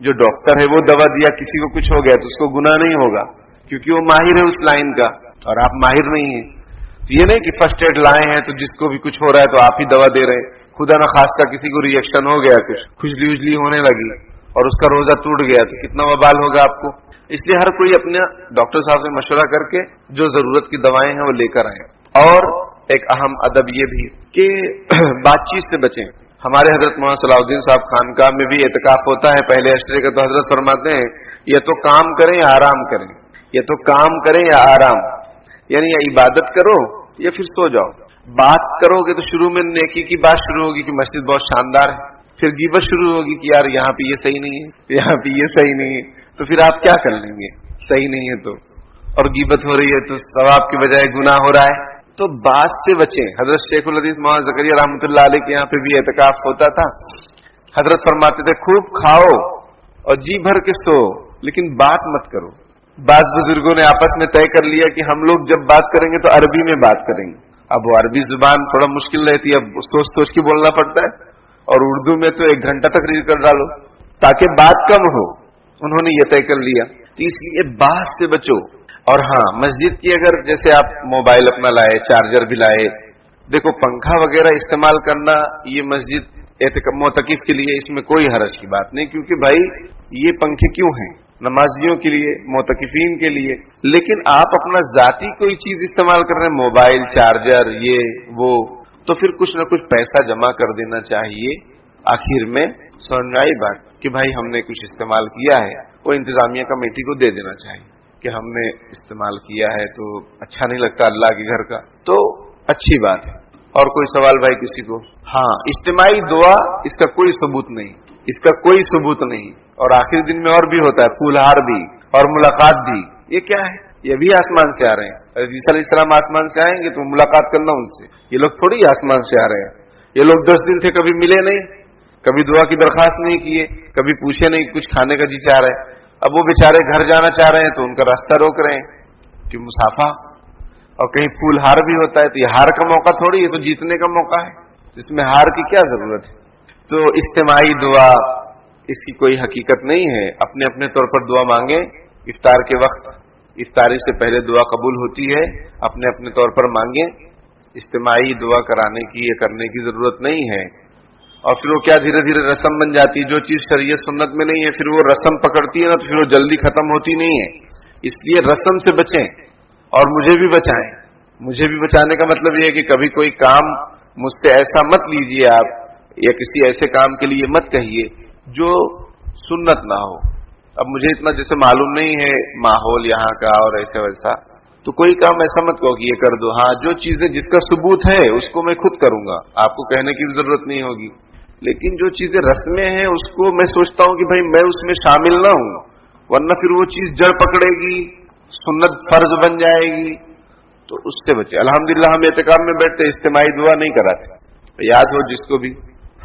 जो डॉक्टर है वो दवा दिया, किसी को कुछ हो गया तो उसको गुनाह नहीं होगा, क्योंकि वो माहिर है उस लाइन का और आप माहिर नहीं हैं। तो ये नहीं कि फर्स्ट एड लाए हैं तो जिसको भी कुछ हो रहा है तो आप ही दवा दे रहे हैं। खुदा न खास्ता किसी को रिएक्शन हो गया, कुछ खुजली उजली होने लगी और उसका रोजा टूट गया तो कितना वबाल होगा आपको। इसलिए हर कोई अपने डॉक्टर साहब से मशवरा करके जो जरूरत की दवाएं हैं वो लेकर आए। और एक अहम अदब ये भी कि बातचीत से बचें। हमारे हजरत मोहम्मद सलाउद्दीन साहब खानकाह में भी एतकाफ होता है पहले अशरे का, तो हजरत फरमाते हैं या तो काम करें या आराम करें, या तो काम करें या आराम, यानी या इबादत करो या फिर सो जाओ। बात करोगे तो शुरू में नेकी की बात शुरू होगी कि मस्जिद बहुत शानदार है, फिर गीबत शुरू होगी कि यार यहाँ पे ये सही नहीं है, यहाँ पे ये सही नहीं है, तो फिर आप क्या कर लेंगे? सही नहीं है तो, और गीबत हो रही है तो सवाब की बजाय गुनाह हो रहा है। तो बात से बचें। हजरत शेखुल हदीस मौलाना ज़करिया रहमतुल्लाह अलैह के यहाँ पे भी एतकाफ होता था। हजरत फरमाते थे खूब खाओ और जी भर के सो, लेकिन बात मत करो। बाद बुजुर्गों ने आपस में तय कर लिया कि हम लोग जब बात करेंगे तो अरबी में बात करेंगे। अब वो अरबी जुबान थोड़ा मुश्किल रहती है, अब सोच सोच के बोलना पड़ता है, और उर्दू में तो 1 घंटा तक रीड कर डालो ताकि बात कम हो। उन्होंने ये तय कर लिया, तो इसलिए बात से बचो। और हाँ, मस्जिद की अगर जैसे आप मोबाइल अपना लाए, चार्जर भी लाए, देखो पंखा वगैरह इस्तेमाल करना ये मस्जिद मोतकिफ के लिए इसमें कोई हरज की बात नहीं, क्योंकि भाई ये पंखे क्यों हैं? नमाजियों के लिए, मोतकिफीन के लिए। लेकिन आप अपना जाती कोई चीज इस्तेमाल कर रहे हैं, मोबाइल, चार्जर, ये वो, तो फिर कुछ न कुछ पैसा जमा कर देना चाहिए। आखिर में समझ में आई बात कि भाई हमने कुछ इस्तेमाल किया है, वो इंतजामिया कमेटी को दे देना चाहिए कि हमने इस्तेमाल किया है तो अच्छा नहीं लगता अल्लाह के घर का, तो अच्छी बात है। और कोई सवाल भाई किसी को? हाँ, इज्तिमाई दुआ इसका कोई सबूत नहीं। اس کا کوئی ثبوت نہیں. اور آخری دن میں اور بھی ہوتا ہے پھولہار بھی اور ملاقات بھی. یہ کیا ہے؟ یہ بھی آسمان سے آ رہے ہیں. عیسیٰ علیہ السلام آسمان سے آئیں گے تو ملاقات کرنا ان سے. یہ لوگ تھوڑی آسمان سے آ رہے ہیں. یہ لوگ 10 دن سے کبھی ملے نہیں, کبھی دعا کی درخواست نہیں کیے, کبھی پوچھے نہیں کچھ کھانے کا جی چاہ رہے. اب وہ بیچارے گھر جانا چاہ رہے ہیں تو ان کا راستہ روک رہے ہیں کہ مسافہ. اور کہیں پھول ہار بھی ہوتا ہے تو یہ ہار کا موقع تھوڑی, یہ تو جیتنے کا موقع ہے. اس میں ہار کی کیا ضرورت ہے؟ تو اجتماعی دعا اس کی کوئی حقیقت نہیں ہے. اپنے اپنے طور پر دعا مانگیں. افطار کے وقت افطاری سے پہلے دعا قبول ہوتی ہے, اپنے اپنے طور پر مانگیں. اجتماعی دعا کرانے کی یا کرنے کی ضرورت نہیں ہے. اور پھر وہ کیا دھیرے دھیرے رسم بن جاتی ہے. جو چیز شریعت سنت میں نہیں ہے پھر وہ رسم پکڑتی ہے نا, تو پھر وہ جلدی ختم ہوتی نہیں ہے. اس لیے رسم سے بچیں اور مجھے بھی بچائیں. مجھے بھی بچانے کا مطلب یہ ہے کہ کبھی کوئی کام مجھ سے ایسا مت لیجئے آپ, یا کسی ایسے کام کے لیے مت کہیے جو سنت نہ ہو. اب مجھے اتنا جیسے معلوم نہیں ہے ماحول یہاں کا اور ایسا ویسا, تو کوئی کام ایسا مت کہو کہ یہ کر دو. ہاں جو چیزیں جس کا ثبوت ہے اس کو میں خود کروں گا, آپ کو کہنے کی بھی ضرورت نہیں ہوگی. لیکن جو چیزیں رسمیں ہیں اس کو میں سوچتا ہوں کہ بھائی میں اس میں شامل نہ ہوں, ورنہ پھر وہ چیز جڑ پکڑے گی, سنت فرض بن جائے گی. تو اس سے بچے. الحمدللہ ہم اعتکاف میں بیٹھتے اجتماعی دعا نہیں کراتے, یاد ہو جس کو بھی,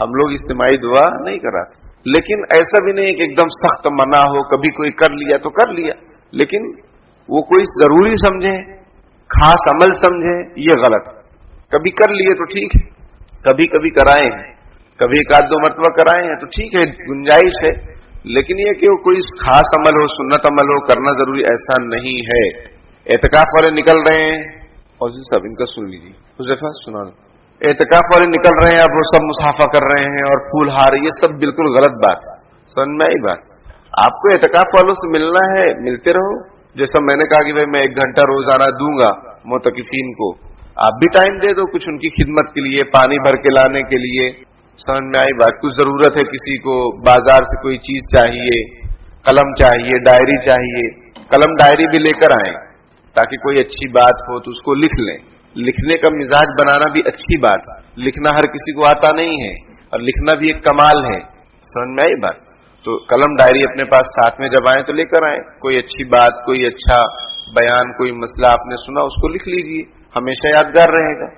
ہم لوگ اجتماعی دعا نہیں کراتے. لیکن ایسا بھی نہیں کہ ایک دم سخت منع ہو, کبھی کوئی کر لیا تو کر لیا, لیکن وہ کوئی ضروری سمجھے, خاص عمل سمجھے, یہ غلط. کبھی کر لیے تو ٹھیک ہے, کبھی کبھی کرائے ہیں, کبھی 1-2 مرتبہ کرائے ہیں تو ٹھیک ہے, گنجائش ہے. لیکن یہ کہ وہ کوئی خاص عمل ہو, سنت عمل ہو, کرنا ضروری ایسا نہیں ہے. اعتکاف والے نکل رہے ہیں, حضرت صاحب ان کا سن لیجیے, حذیفہ سنا دو. اعتکاف والے نکل رہے ہیں, اب وہ سب مصافحہ کر رہے ہیں اور پھول ہار, یہ سب بالکل غلط بات ہے. سمجھ میں آئی بات؟ آپ کو اعتکاف والوں سے ملنا ہے, ملتے رہو. جیسا میں نے کہا کہ بھائی میں 1 گھنٹہ روزانہ دوں گا معتکفین کو, آپ بھی ٹائم دے دو کچھ ان کی خدمت کے لیے, پانی بھر کے لانے کے لیے. سمجھ میں آئی بات؟ کچھ ضرورت ہے کسی کو, بازار سے کوئی چیز چاہیے, قلم چاہیے, ڈائری چاہیے, قلم ڈائری بھی لے کر آئیں تاکہ کوئی اچھی بات ہو تو اس کو لکھ لیں. لکھنے کا مزاج بنانا بھی اچھی بات ہے. لکھنا ہر کسی کو آتا نہیں ہے, اور لکھنا بھی ایک کمال ہے. سمجھ میں آئی بات؟ تو قلم ڈائری اپنے پاس ساتھ میں جب آئیں تو لے کر آئیں. کوئی اچھی بات, کوئی اچھا بیان, کوئی مسئلہ آپ نے سنا اس کو لکھ لیجیے, ہمیشہ یادگار رہے گا.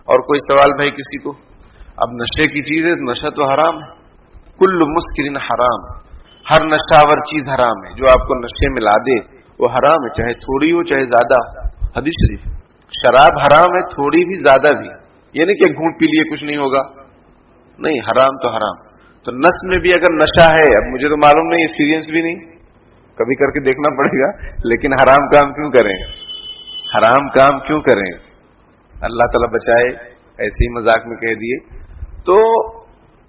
اور کوئی سوال بھائی کسی کو؟ اب نشے کی چیز ہے, نشہ تو حرام ہے. کل مسکرن حرام, ہر نشہ آور چیز حرام ہے. جو آپ کو نشے میں لا دے وہ حرام ہے, چاہے تھوڑی ہو چاہے زیادہ. حدیث شریف, شراب حرام ہے, تھوڑی بھی زیادہ بھی. یہ نہیں کہ گھونٹ پی لیے کچھ نہیں ہوگا, نہیں, حرام تو حرام. تو نس میں بھی اگر نشہ ہے, اب مجھے تو معلوم نہیں, ایکسپیرینس بھی نہیں, کبھی کر کے دیکھنا پڑے گا, لیکن حرام کام کیوں کریں, حرام کام کیوں کریں؟ اللہ تعالیٰ بچائے, ایسے ہی مذاق میں کہہ دیے. تو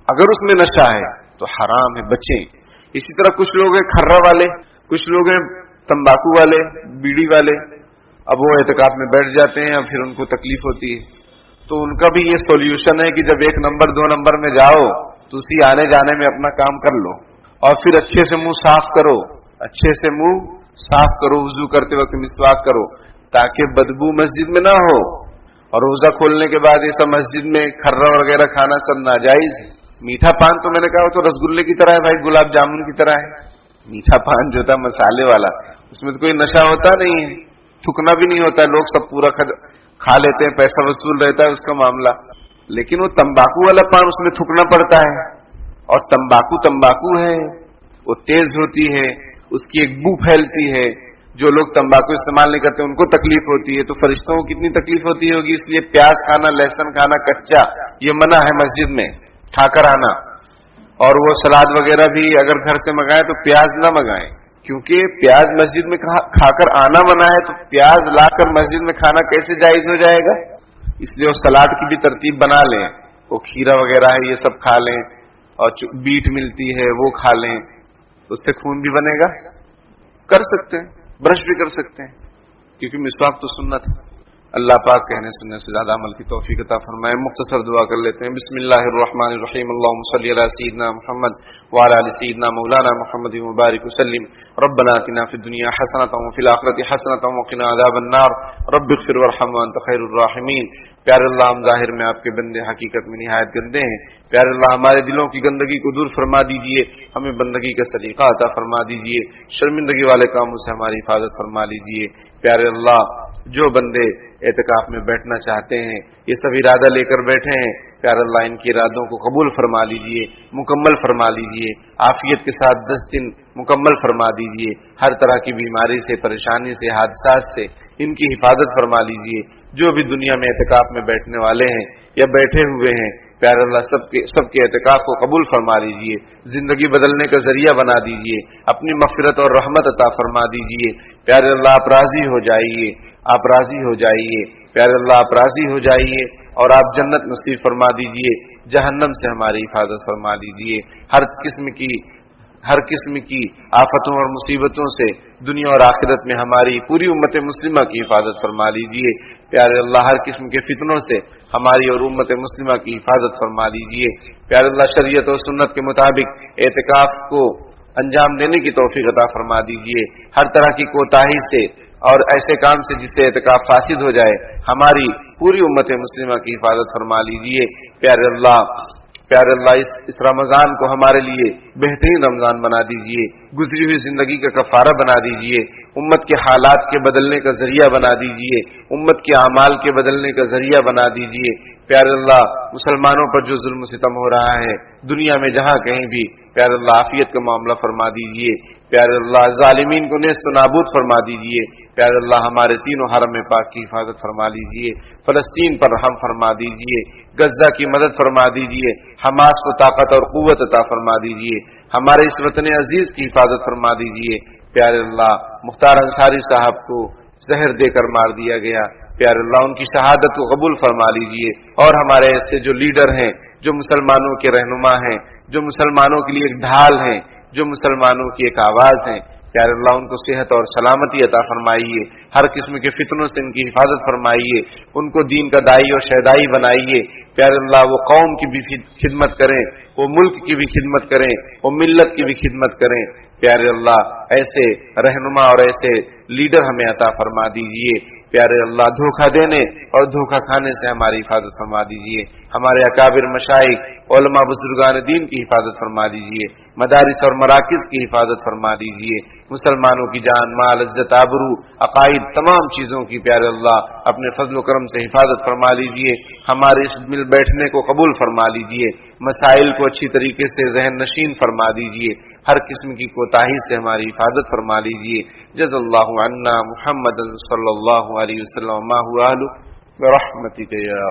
اگر اس میں نشہ ہے تو حرام ہے, بچیں. اسی طرح کچھ لوگ ہیں کھرا والے, کچھ لوگ ہیں تمباکو والے, بیڑی والے. اب وہ اعتکاف میں بیٹھ جاتے ہیں, اب پھر ان کو تکلیف ہوتی ہے. تو ان کا بھی یہ سولوشن ہے کہ جب 1 نمبر 2 نمبر میں جاؤ تو اسی آنے جانے میں اپنا کام کر لو, اور پھر اچھے سے منہ صاف کرو, اچھے سے منہ صاف کرو, وضو کرتے وقت مسواک کرو, تاکہ بدبو مسجد میں نہ ہو. اور روزہ کھولنے کے بعد یہ سب مسجد میں کھرا وغیرہ کھانا سب ناجائز ہے. میٹھا پان تو میں نے کہا تو رسگلے کی طرح ہے بھائی, گلاب جامن کی طرح ہے. میٹھا پان جو تھا مسالے والا, اس میں تو کوئی نشہ ہوتا نہیں ہے, تھکنا بھی نہیں ہوتا ہے, لوگ سب پورا کھا لیتے ہیں, پیسہ وصول رہتا ہے اس کا معاملہ. لیکن وہ تمباکو والا پان, اس میں تھکنا پڑتا ہے, اور تمباکو ہے, وہ تیز ہوتی ہے, اس کی ایک بو پھیلتی ہے. جو لوگ تمباکو استعمال نہیں کرتے ان کو تکلیف ہوتی ہے, تو فرشتوں کو کتنی تکلیف ہوتی ہوگی. اس لیے پیاز کھانا, لہسن کھانا کچا یہ منع ہے مسجد میں, کھا کر آنا. اور وہ سلاد وغیرہ بھی اگر گھر سے منگائیں تو پیاز نہ منگائیں, کیونکہ پیاز مسجد میں کھا کر آنا منع ہے. تو پیاز لا کر مسجد میں کھانا کیسے جائز ہو جائے گا؟ اس لیے وہ سلاد کی بھی ترتیب بنا لیں, وہ کھیرا وغیرہ ہے یہ سب کھا لیں, اور بیٹ ملتی ہے وہ کھا لیں, اس سے خون بھی بنے گا. کر سکتے ہیں, برش بھی کر سکتے ہیں, کیونکہ مسواک تو سنت ہے. اللہ پاک کہنے سننے سے زیادہ عمل کی توفیق عطا فرمائے. مختصر دعا کر لیتے ہیں. بسم اللہ الرحمن الرحیم. اللهم صل علی سیدنا محمد وعلى ال سیدنا مولانا محمد مبارک وسلم. ربنا آتنا فی الدنیا حسنۃ وفی الآخرۃ حسنۃ وقنا عذاب النار. رب اغفر وارحم وانت خیر الراحمین. پیارے اللہ، ہم ظاہر میں آپ کے بندے، حقیقت میں نہایت گندے ہیں. پیارے اللہ، ہمارے دلوں کی گندگی کو دور فرما دیجئے، ہمیں بندگی کا سلیقہ عطا فرما دیجئے، شرمندگی والے کاموں سے ہماری حفاظت فرما لیجئے. پیارے اللہ، جو بندے اعتکاف میں بیٹھنا چاہتے ہیں، یہ سب ارادہ لے کر بیٹھے ہیں، پیارے اللہ ان کے ارادوں کو قبول فرما لیجئے، مکمل فرما لیجئے، عافیت کے ساتھ 10 دن مکمل فرما دیجئے. ہر طرح کی بیماری سے، پریشانی سے، حادثات سے ان کی حفاظت فرما لیجئے. جو بھی دنیا میں اعتکاف میں بیٹھنے والے ہیں یا بیٹھے ہوئے ہیں، پیارے اللہ سب کے اعتکاف کو قبول فرما لیجئے، زندگی بدلنے کا ذریعہ بنا دیجئے، اپنی مغفرت اور رحمت عطا فرما دیجئے. پیارے اللہ، آپ راضی ہو جائیے، آپ راضی ہو جائیے. پیارے اللہ، آپ راضی ہو جائیے اور آپ جنت نصیب فرما دیجئے. جہنم سے ہماری حفاظت فرما دیجئے. ہر قسم کی آفتوں اور مصیبتوں سے دنیا اور آخرت میں ہماری پوری امت مسلمہ کی حفاظت فرما لیجئے. پیارے اللہ، ہر قسم کے فتنوں سے ہماری اور امت مسلمہ کی حفاظت فرما لیجئے. پیارے اللہ، شریعت و سنت کے مطابق اعتکاف کو انجام دینے کی توفیق عطا فرما دیجئے. ہر طرح کی کوتاہی سے اور ایسے کام سے جس سے اعتکاف فاسد ہو جائے ہماری پوری امت مسلمہ کی حفاظت فرما لیجئے. پیارے اللہ اس رمضان کو ہمارے لیے بہترین رمضان بنا دیجئے، گزری ہوئی زندگی کا کفارہ بنا دیجئے، امت کے حالات کے بدلنے کا ذریعہ بنا دیجئے، امت کے اعمال کے بدلنے کا ذریعہ بنا دیجئے. پیارے اللہ، مسلمانوں پر جو ظلم و ستم ہو رہا ہے دنیا میں جہاں کہیں بھی، پیارے اللہ عافیت کا معاملہ فرما دیجئے. پیارے اللہ، ظالمین کو نیست و نابود فرما دیجئے. پیارے اللہ، ہمارے تینوں حرم پاک کی حفاظت فرما لیجئے. فلسطین پر رحم فرما دیجئے، غزہ کی مدد فرما دیجئے، حماس کو طاقت اور قوت عطا فرما دیجئے. ہمارے اس وطن عزیز کی حفاظت فرما دیجئے. پیارے اللہ، مختار انصاری صاحب کو زہر دے کر مار دیا گیا، پیارے اللہ ان کی شہادت کو قبول فرما لیجئے. اور ہمارے ایسے جو لیڈر ہیں، جو مسلمانوں کے رہنما ہیں، جو مسلمانوں کے لیے ایک ڈھال ہیں، جو مسلمانوں کی ایک آواز ہیں، پیارے اللہ ان کو صحت اور سلامتی عطا فرمائیے. ہر قسم کے فتنوں سے ان کی حفاظت فرمائیے، ان کو دین کا داعی اور شہدائی بنائیے. پیارے اللہ، وہ قوم کی بھی خدمت کریں، وہ ملک کی بھی خدمت کریں، وہ ملت کی بھی خدمت کریں. پیارے اللہ، ایسے رہنما اور ایسے لیڈر ہمیں عطا فرما دیجئے. پیارے اللہ، دھوکہ دینے اور دھوکہ کھانے سے ہماری حفاظت فرما دیجئے. ہمارے اکابر مشائخ، علماء بزرگان دین کی حفاظت فرما دیجئے. مدارس اور مراکز کی حفاظت فرما دیجئے. مسلمانوں کی جان، مال، عزت، آبرو، عقائد، تمام چیزوں کی پیارے اللہ اپنے فضل و کرم سے حفاظت فرما لیجئے. ہمارے اس مل بیٹھنے کو قبول فرما لیجئے. مسائل کو اچھی طریقے سے ذہن نشین فرما دیجئے. ہر قسم کی کوتاہی سے ہماری حفاظت فرما لیجئے. جزا اللہ عنا محمد صلی اللہ علیہ وسلم ما هو اہلہ برحمتک یا